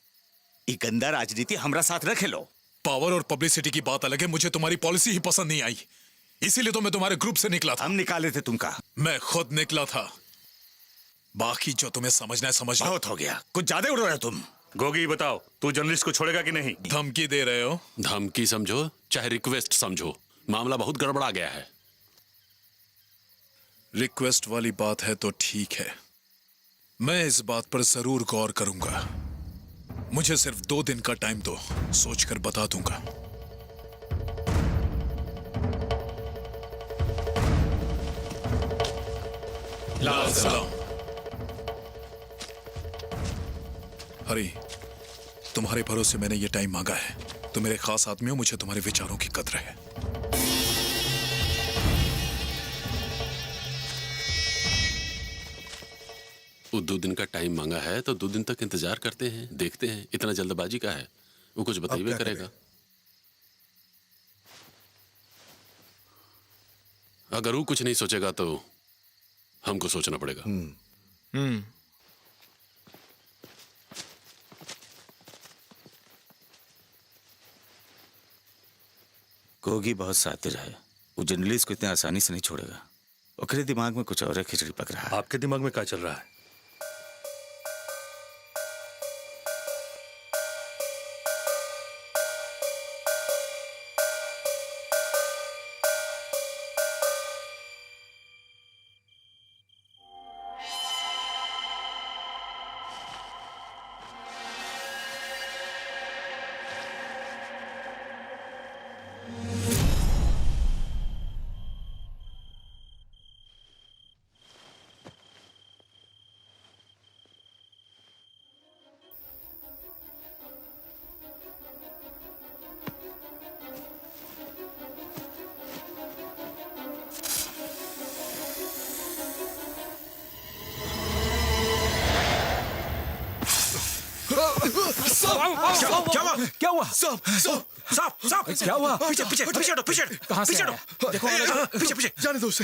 ये गंदा राजनीति हमरा साथ रखे लो। पावर और पब्लिसिटी की बात अलग है, मुझे तुम्हारी पॉलिसी ही पसंद नहीं आई, इसीलिए तो मैं तुम्हारे ग्रुप से निकला था। हम निकाले थे तुमका? मैं खुद निकला था। बाकी जो तुम्हें समझना है समझ लो। बहुत हो गया, कुछ ज्यादा उड़ रहे हो तुम। गोगी बताओ, तू जर्नलिस्ट को छोड़ेगा कि नहीं? धमकी दे रहे हो? धमकी समझो चाहे रिक्वेस्ट समझो, मामला बहुत गड़बड़ा गया है। रिक्वेस्ट वाली बात है तो ठीक है, मैं इस बात पर जरूर गौर करूंगा। मुझे सिर्फ 2 दिन का टाइम दो, सोचकर बता दूंगा। लाल सलाम। हरी, तुम्हारे भरोसे मैंने ये टाइम मांगा है। तुम मेरे खास आदमी हो, मुझे तुम्हारे विचारों की कदर है। वो 2 दिन का टाइम मांगा है तो 2 दिन तक इंतजार करते हैं, देखते हैं। इतना जल्दबाजी का है? वो कुछ बताइए करेगा। अगर वो कुछ नहीं सोचेगा तो हमको सोचना पड़ेगा। गोगी बहुत शातिर है, वो जर्नलिस्ट को इतनी आसानी से नहीं छोड़ेगा। उसके दिमाग में कुछ और खिचड़ी पक रहा है। आपके दिमाग में क्या चल रहा है? क्या हुआ? सांप क्या हुआ? पीछे पीछे पीछे हटो, पीछे कहां से हटो। देखो पीछे पीछे। जाने दो उसे,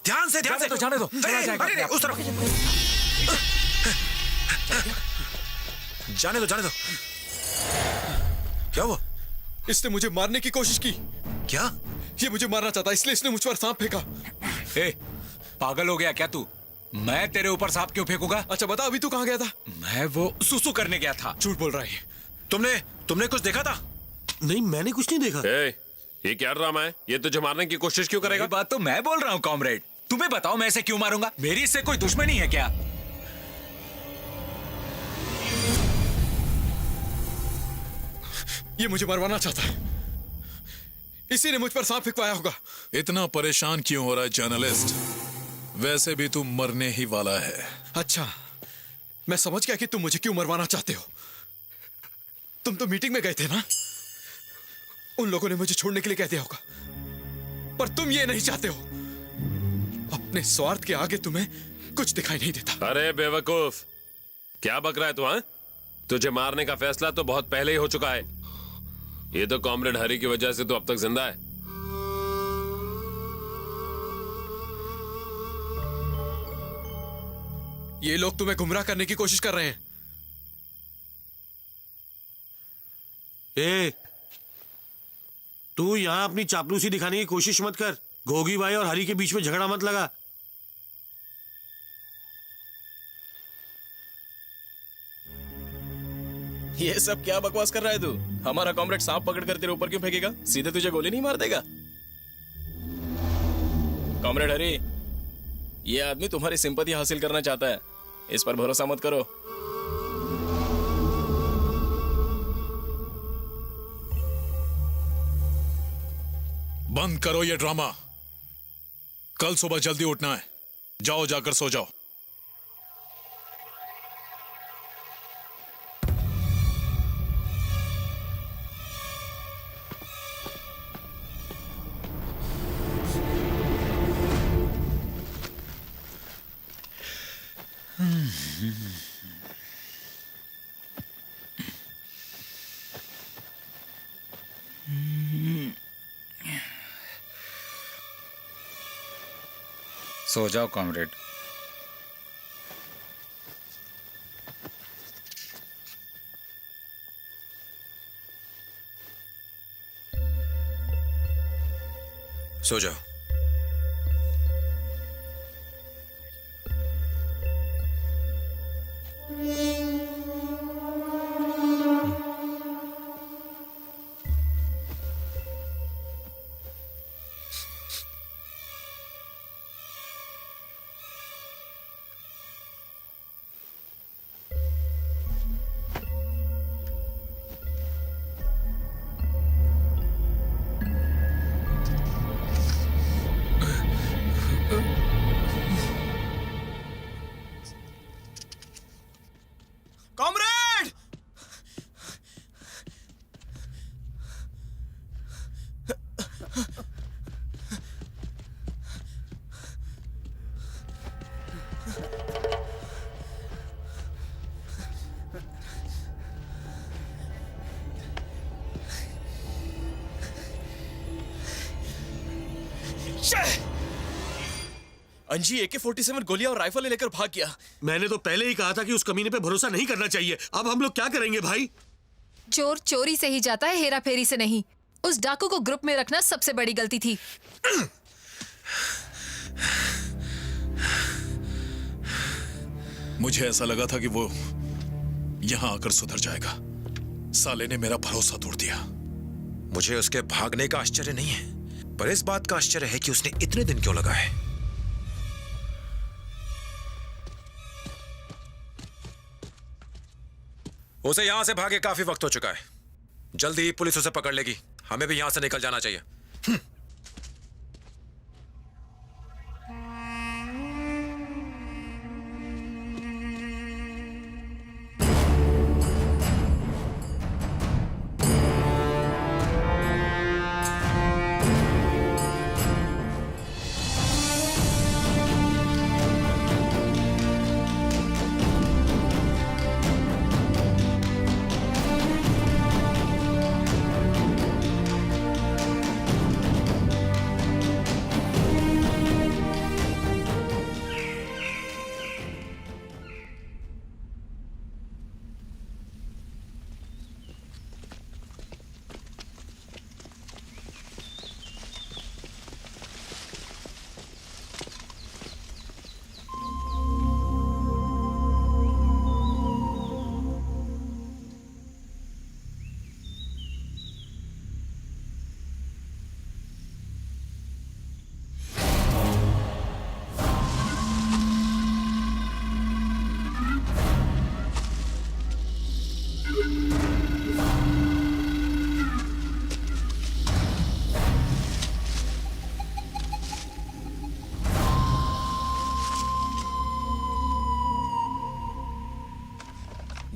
ध्यान से जाने दो। चला जाएगा। अरे उस तरफ जाने दो। क्या हुआ? इसने मुझे मारने की कोशिश की। क्या? ये मुझे मारना चाहता, इसलिए इसने मुझ पर सांप फेंका। ए, पागल हो गया क्या तू? मैं तेरे ऊपर सांप क्यों फेंकूंगा? अच्छा बता, अभी तू कहां गया था? मैं वो सुसु करने गया था। झूठ बोल रहा है। तुमने कुछ देखा था? नहीं, मैंने कुछ नहीं देखा। ये क्या ड्रामा है? ये तुझे मारने की कोशिश क्यों करेगा? बात तो मैं बोल रहा हूँ कॉमरेड, तुम्हें बताओ मैं इसे क्यों मारूंगा? मेरी इससे कोई दुश्मनी है क्या? ये मुझे मरवाना चाहता है, इसी ने मुझ पर सांप फिकवाया होगा। इतना परेशान क्यों हो रहा है जर्नलिस्ट? वैसे भी तू मरने ही वाला है। अच्छा, मैं समझ गया कि तुम मुझे क्यों मरवाना चाहते हो। तुम तो मीटिंग में गए थे ना, उन लोगों ने मुझे छोड़ने के लिए कह दिया होगा, पर तुम ये नहीं चाहते हो। अपने स्वार्थ के आगे तुम्हें कुछ दिखाई नहीं देता। अरे बेवकूफ, क्या बक रहा है तू? हाँ, तुझे मारने का फैसला तो बहुत पहले ही हो चुका है। ये तो कॉमरेड हरी की वजह से तो अब तक जिंदा है। ये लोग तुम्हें गुमराह करने की कोशिश कर रहे हैं। ए, तू यहां अपनी चापलूसी दिखाने की कोशिश मत कर। गोगी भाई और हरी के बीच में झगड़ा मत लगा। ये सब क्या बकवास कर रहा है तू? हमारा कॉमरेड सांप पकड़ कर तेरे ऊपर क्यों फेंकेगा? सीधे तुझे गोली नहीं मार देगा? कॉमरेड हरी, ये आदमी तुम्हारी सिंपैथी हासिल करना चाहता है, इस पर भरोसा मत करो। बंद करो ये ड्रामा। कल सुबह जल्दी उठना है। जाओ, जाकर सो जाओ। सो जाओ कॉमरेड। सो जाओ। कॉमरेड! अंजी AK-47 गोलियां और राइफल लेकर भाग गया। मैंने तो पहले ही कहा था कि उस कमीने पे भरोसा नहीं करना चाहिए। अब हम लोग क्या करेंगे भाई? चोर चोरी से ही जाता है, हेरा फेरी से नहीं। उस डाकू को ग्रुप में रखना सबसे बड़ी गलती थी। मुझे ऐसा लगा था कि वो यहां आकर सुधर जाएगा। साले ने मेरा भरोसा तोड़ दिया। मुझे उसके भागने का आश्चर्य नहीं है, पर इस बात का आश्चर्य है कि उसने इतने दिन क्यों लगाए। उसे यहां से भागे काफी वक्त हो चुका है। जल्दी ही पुलिस उसे पकड़ लेगी। हमें भी यहां से निकल जाना चाहिए।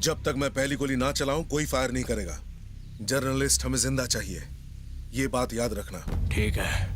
जब तक मैं पहली गोली ना चलाऊं कोई फायर नहीं करेगा। जर्नलिस्ट हमें जिंदा चाहिए, ये बात याद रखना। ठीक है।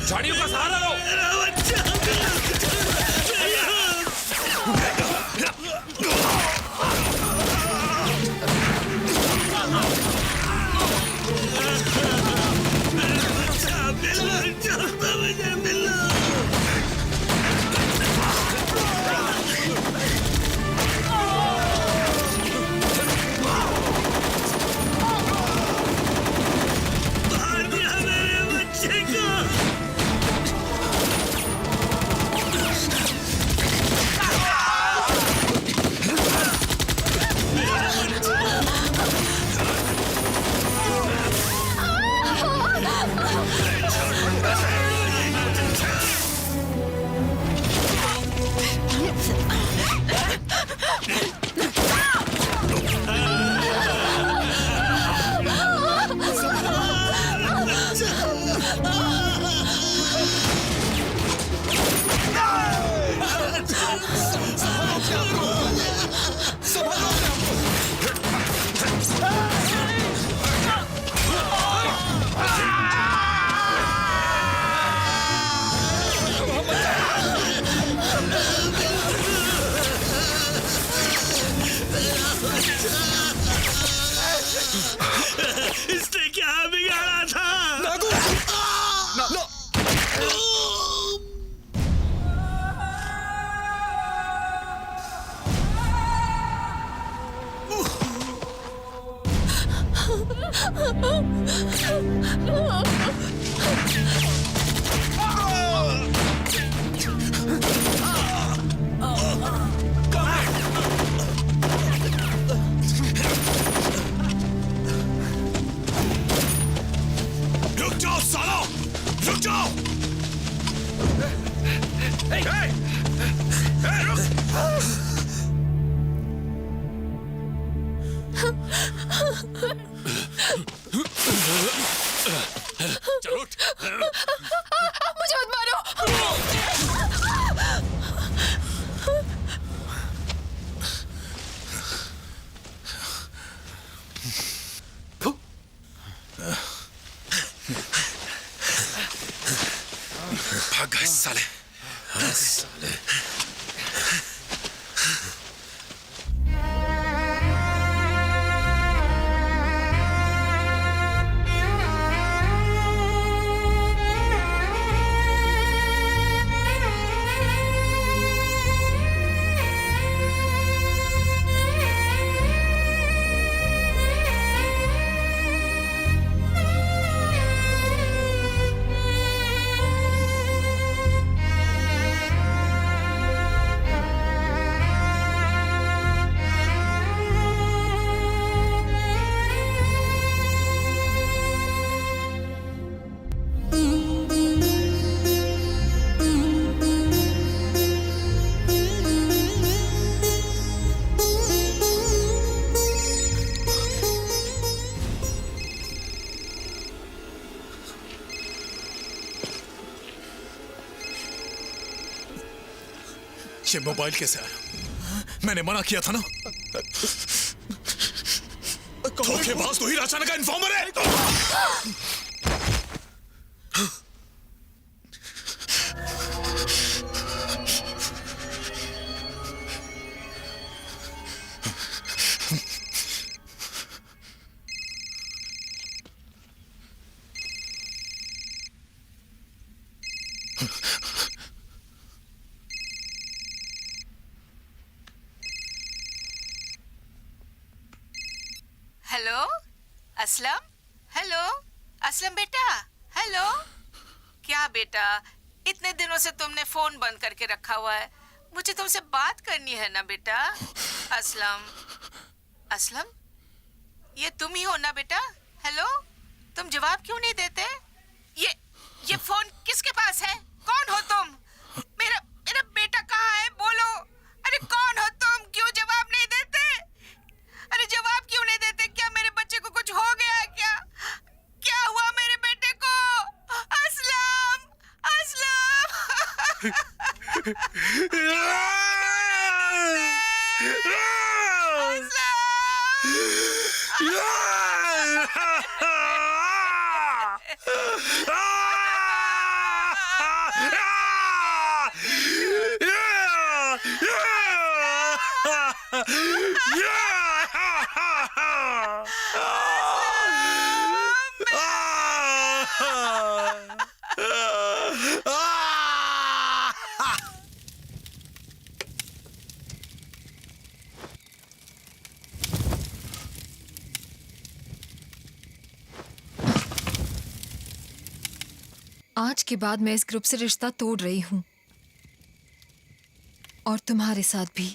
झाड़ियों का सहारा लो। इसने क्या बिगाड़ा था? रुक जाओ सालो, रुक जाओ। चलो उठ। मुझे मत मारो। भाग गए साले। साले। ये मोबाइल कैसे आया? मैंने मना किया था ना। धोखेबाज तो ही राजाना का इन्फॉर्मर है। हेलो असलम। हेलो असलम बेटा। हेलो। क्या बेटा, इतने दिनों से तुमने फोन बंद करके रखा हुआ है। मुझे तुमसे बात करनी है ना बेटा। असलम। असलम, ये तुम ही हो ना बेटा? हेलो, तुम जवाब क्यों नहीं देते? ये फोन किसके पास है? कौन हो तुम? मेरा मेरा बेटा कहाँ है? बोलो। अरे कौन हो तुम? क्यों जवाब नहीं देते? अरे जवाब क्यों नहीं देते? क्या मेरे बच्चे को कुछ हो गया है क्या? क्या हुआ मेरे बेटे को? असलम, आज के बाद मैं इस ग्रुप से रिश्ता तोड़ रही हूँ, और तुम्हारे साथ भी।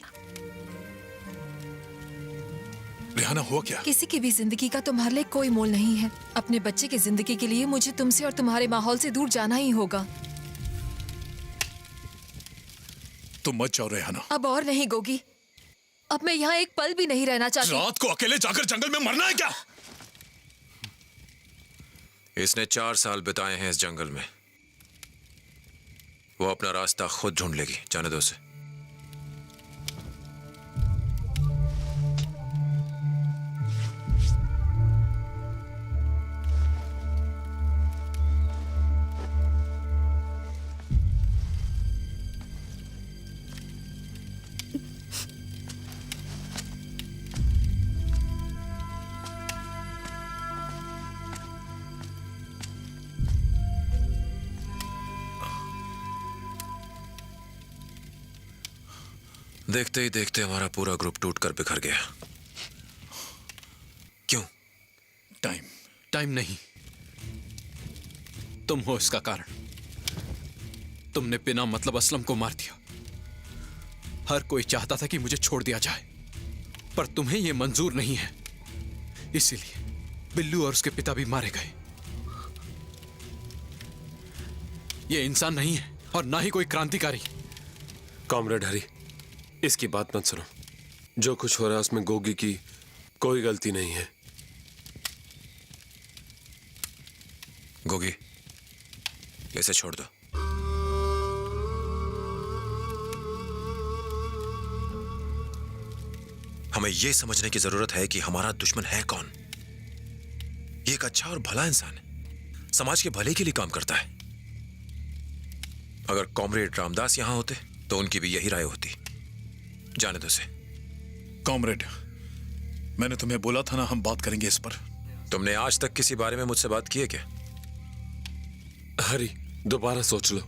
रिहाना, हुआ क्या? किसी की भी जिंदगी का तुम्हारे लिए कोई मोल नहीं है। अपने बच्चे की जिंदगी के लिए मुझे तुमसे और तुम्हारे माहौल से दूर जाना ही होगा। तुम मत जाओ रेहाना। अब और नहीं गोगी, अब मैं यहाँ एक पल भी नहीं रहना चाहती। रात को अकेले जाकर जंगल में मरना है क्या? इसने 4 साल बिताए हैं इस जंगल में। वो अपना रास्ता खुद ढूंढ लेगी, जाने दो उसे। देखते ही देखते हमारा पूरा ग्रुप टूटकर बिखर गया। क्यों? टाइम नहीं, तुम हो इसका कारण। तुमने बिना मतलब असलम को मार दिया। हर कोई चाहता था कि मुझे छोड़ दिया जाए, पर तुम्हें यह मंजूर नहीं है। इसीलिए बिल्लू और उसके पिता भी मारे गए। यह इंसान नहीं है और ना ही कोई क्रांतिकारी। कॉमरेड हरी, इसकी बात मत सुनो। जो कुछ हो रहा है उसमें गोगी की कोई गलती नहीं है। गोगी, इसे छोड़ दो। हमें यह समझने की जरूरत है कि हमारा दुश्मन है कौन। ये एक अच्छा और भला इंसान है, समाज के भले के लिए काम करता है। अगर कॉमरेड रामदास यहां होते तो उनकी भी यही राय होती। जाने दो उसे। कॉमरेड, मैंने तुम्हें बोला था ना, हम बात करेंगे इस पर। तुमने आज तक किसी बारे में मुझसे बात की है क्या? हरी, दोबारा सोच लो।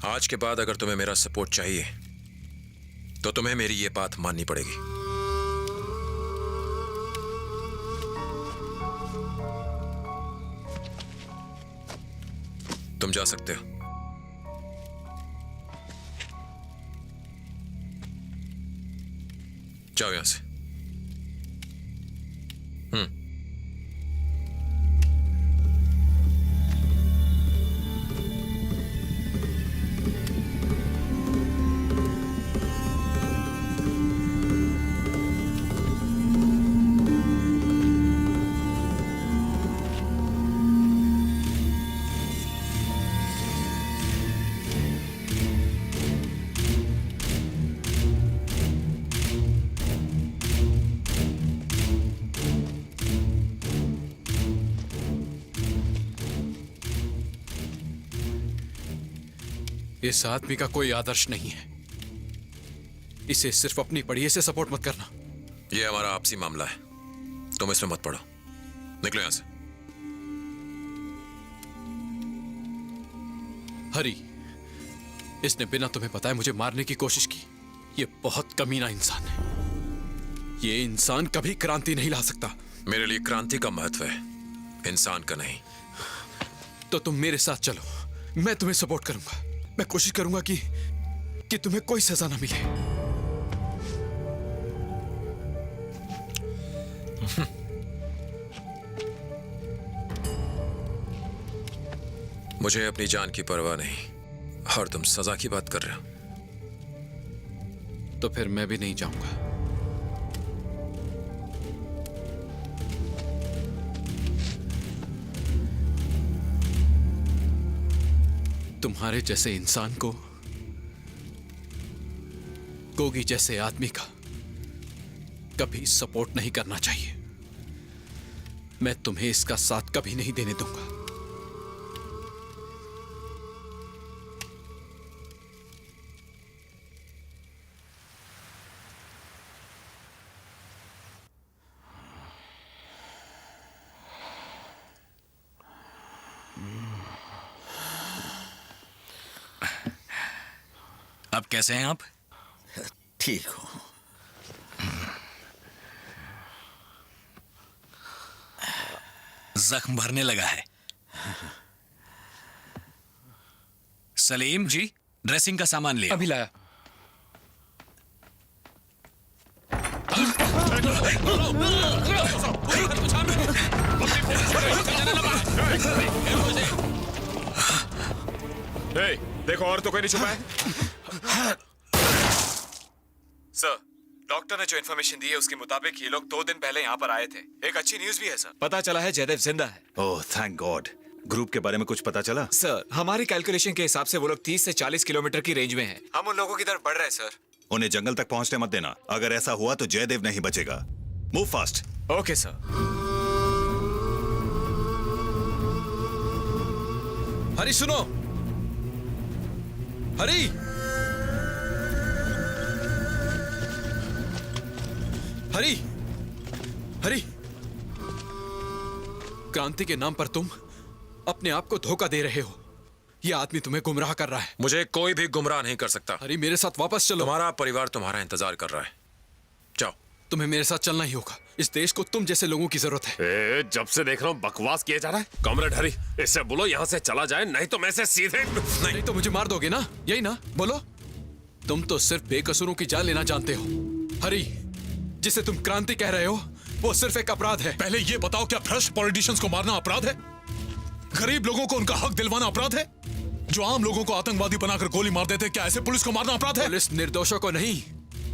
आज के बाद अगर तुम्हें मेरा सपोर्ट चाहिए तो तुम्हें मेरी ये बात माननी पड़ेगी। तुम जा सकते हो। जाओ यहां से। इस आदमी का कोई आदर्श नहीं है। इसे सिर्फ अपनी बढ़िया से सपोर्ट मत करना। यह हमारा आपसी मामला है, तुम इसमें मत पड़ो। निकलो यहां से। हरी, इसने बिना तुम्हें बताए मुझे मारने की कोशिश की। ये बहुत कमीना इंसान है। ये इंसान कभी क्रांति नहीं ला सकता। मेरे लिए क्रांति का महत्व है, इंसान का नहीं। तो तुम मेरे साथ चलो, मैं तुम्हें सपोर्ट करूंगा। मैं कोशिश करूंगा कि तुम्हें कोई सजा ना मिले। मुझे अपनी जान की परवाह नहीं, और तुम सजा की बात कर रहे हो। तो फिर मैं भी नहीं जाऊंगा। तुम्हारे जैसे इंसान को गोगी जैसे आदमी का कभी सपोर्ट नहीं करना चाहिए। मैं तुम्हें इसका साथ कभी नहीं देने दूंगा। अब कैसे हैं आप? ठीक हो। जख्म भरने लगा है। सलीम जी, ड्रेसिंग का सामान लिया। अभी लाया। देखो, और तो कोई नहीं छुपा है। सर, डॉक्टर ने जो इन्फॉर्मेशन दी है उसके मुताबिक ये लोग 2 दिन पहले यहाँ पर आए थे। एक अच्छी न्यूज भी है सर, पता चला है जयदेव जिंदा है। Oh thank God. ग्रुप के बारे में कुछ पता चला? सर, हमारी कैलकुलेशन के हिसाब से वो लोग 30 से 40 किलोमीटर की रेंज में हैं। हम उन लोगों की तरफ बढ़ रहे हैं सर। उन्हें जंगल तक पहुंचने मत देना। अगर ऐसा हुआ तो जयदेव नहीं बचेगा। Move fast. Okay sir. Hari सुनो, हरी, हरी, हरी। क्रांति के नाम पर तुम अपने आप को धोखा दे रहे हो। यह आदमी तुम्हें गुमराह कर रहा है। मुझे कोई भी गुमराह नहीं कर सकता। हरी, मेरे साथ वापस चलो। तुम्हारा परिवार तुम्हारा इंतजार कर रहा है। जाओ। तुम्हें मेरे साथ चलना ही होगा। इस देश को तुम जैसे लोगों की जरूरत है। जब से देख रहा हूँ बकवास किया जा रहा है। कॉमरेड हरी, इससे बोलो यहाँ से चला जाए, नहीं तो मैं से सीधे नहीं तो मुझे मार दोगे ना, यही ना? बोलो। तुम तो सिर्फ बेकसूरों की जान लेना जानते हो। हरी, जिसे तुम क्रांति कह रहे हो वो सिर्फ एक अपराध है। पहले ये बताओ, क्या भ्रष्ट पॉलिटिशियंस को मारना अपराध है? गरीब लोगों को उनका हक दिलवाना अपराध है? जो आम लोगों को आतंकवादी बनाकर गोली मार देते, क्या ऐसे पुलिस को मारना अपराध है? पुलिस निर्दोषों को नहीं,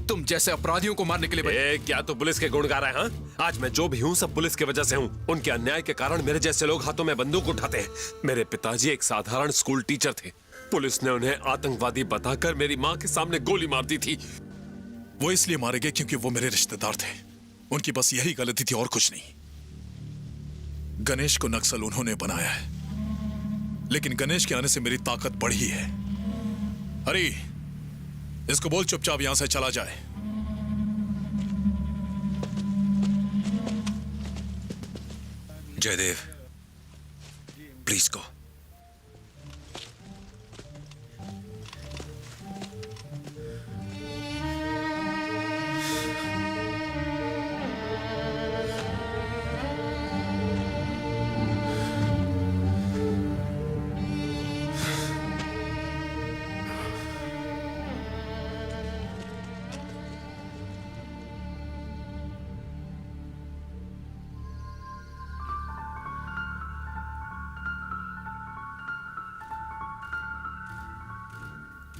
तुम जैसे अपराधियों को मारने के लिए। क्या तो पुलिस के गुण गा रहा है? हाँ, आज मैं जो भी हूँ सब पुलिस की वजह से हूँ। उनके अन्याय के कारण मेरे जैसे लोग हाथों में बंदूक उठाते हैं। मेरे पिताजी एक साधारण स्कूल टीचर थे। पुलिस ने उन्हें आतंकवादी बताकर मेरी माँ के सामने गोली मार दी थी। वो इसलिए मारे गए क्योंकि वो मेरे रिश्तेदार थे। उनकी बस यही गलती थी और कुछ नहीं। गणेश को नक्सल उन्होंने बनाया है, लेकिन गणेश के आने से मेरी ताकत बढ़ी है। हरी, इसको बोल चुपचाप यहां से चला जाए। Jaidev, please go.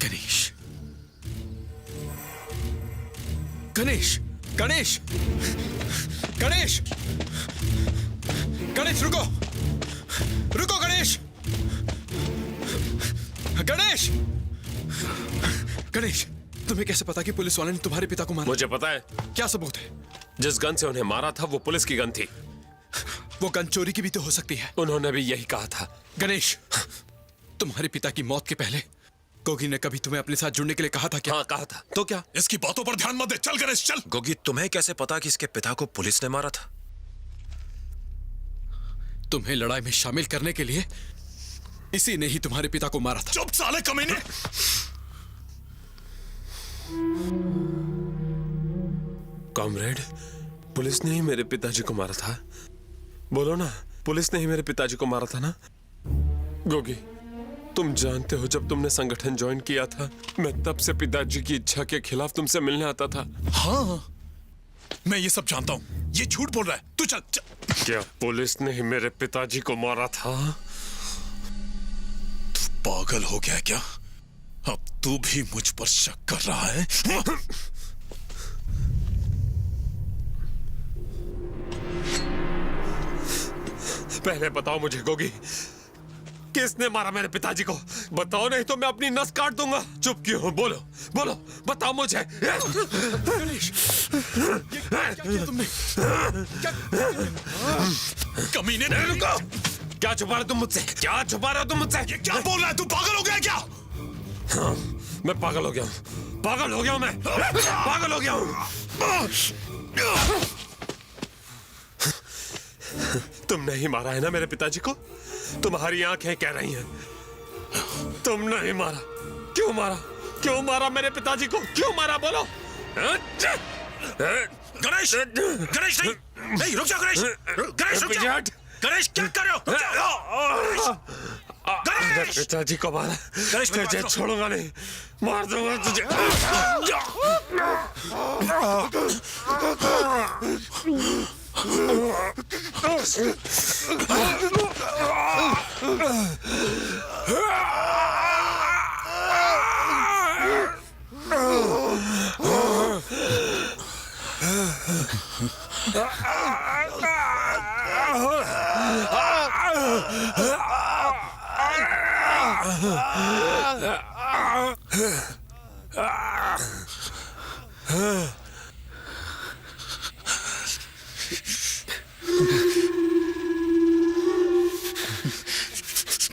गणेश, गणेश, गणेश, गणेश, गणेश, रुको, रुको गणेश, गणेश, गणेश, तुम्हें कैसे पता कि पुलिस वाले ने तुम्हारे पिता को मारा? मुझे पता है। क्या सबूत है? जिस गन से उन्हें मारा था वो पुलिस की गन थी। वो गन चोरी की भी तो हो सकती है। उन्होंने भी यही कहा था। गणेश, तुम्हारे पिता की मौत के पहले गोगी ने कभी तुम्हें अपने साथ जुड़ने के लिए कहा था क्या? हाँ कहा था। तो क्या? इसकी बातों पर ध्यान मत दे। चल गणेश चल। गोगी, तुम्हें कैसे पता कि इसके पिता को पुलिस ने मारा था? तुम्हें लड़ाई में शामिल करने के लिए इसी ने ही तुम्हारे पिता को मारा था। चुप साले कमीने। कॉमरेड, पुलिस ने ही मेरे पिताजी को मारा था। बोलो ना, पुलिस ने ही मेरे पिताजी को मारा था ना? गोगी, तुम जानते हो जब तुमने संगठन ज्वाइन किया था, मैं तब से पिताजी की इच्छा के खिलाफ तुमसे मिलने आता था। हाँ, मैं ये सब जानता हूँ। ये झूठ बोल रहा है। तू चल, चल। क्या पुलिस ने ही मेरे पिताजी को मारा था? तू पागल हो गया क्या? अब तू भी मुझ पर शक कर रहा है? पहले बताओ मुझे गोगी, किसने मारा मेरे पिताजी को? बताओ, नहीं तो मैं अपनी नस काट दूंगा। चुप क्यों हो? बोलो बोलो, बताओ मुझे। तुमने कमीने ने रुको। क्या छुपा रहे तुम मुझसे? क्या छुपा रहे हो तुम मुझसे? ये क्या बोल रहा है? तू पागल हो गया क्या? हाँ, मैं पागल हो गया हूँ। पागल हो गया हूँ मैं। पागल हो गया हूँ। तुमने ही मारा है ना मेरे पिताजी को? तुम्हारी आंखें कह रही हैं तुमने ही मारा। क्यों मारा? क्यों मारा मेरे पिताजी को? क्यों मारा? बोलो। गणेश, गणेश नहीं, नहीं रुक जा गणेश। गणेश रुक जा। गणेश क्या कर रहे हो? गणेश, पिताजी को मारा। गणेश तुझे छोड़ूंगा नहीं, मार दूंगा तुझे।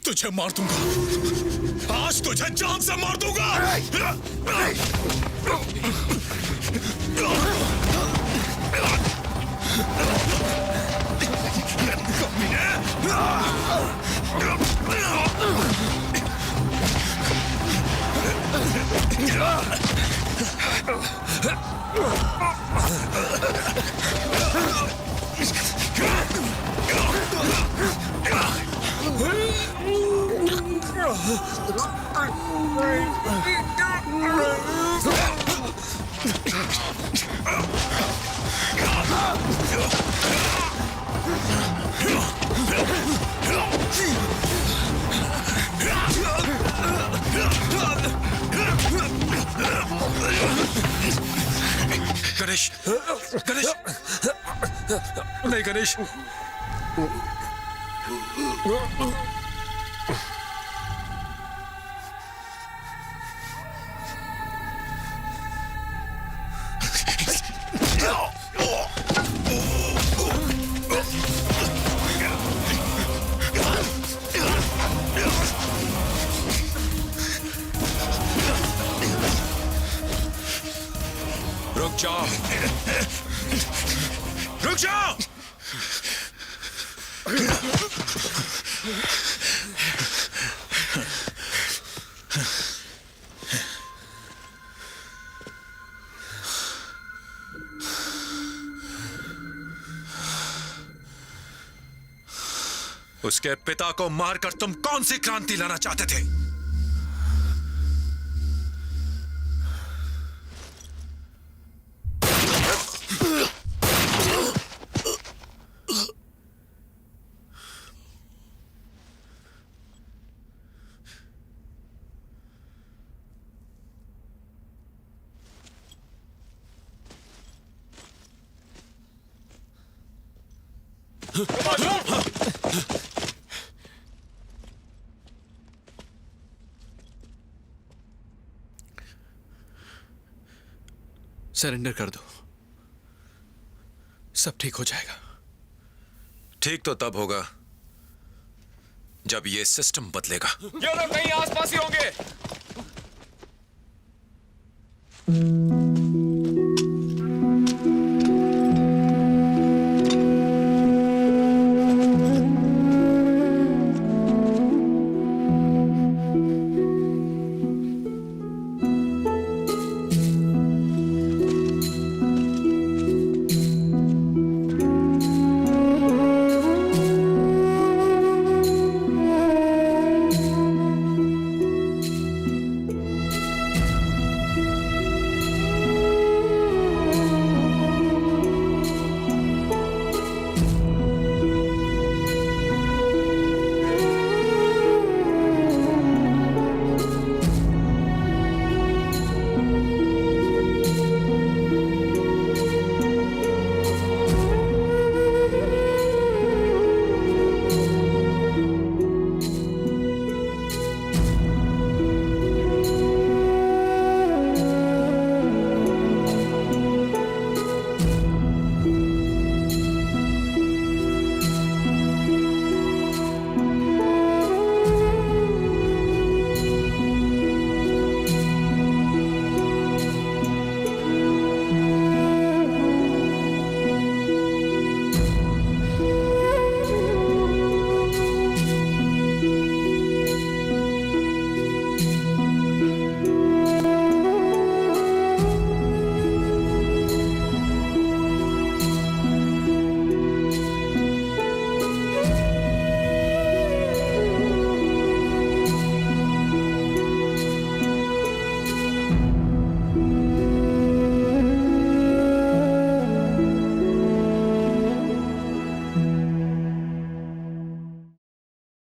तुझे मार दूंगा। आज तुझे जान से मार दूंगा। गणेश, गणेश, नहीं गणेश। रुक जाओ, रुक जाओ। उसके पिता को मारकर तुम कौन सी क्रांति लाना चाहते थे? सरेंडर कर दो, सब ठीक हो जाएगा। ठीक तो तब होगा जब ये सिस्टम बदलेगा। ये लोग कहीं आसपास ही होंगे। है।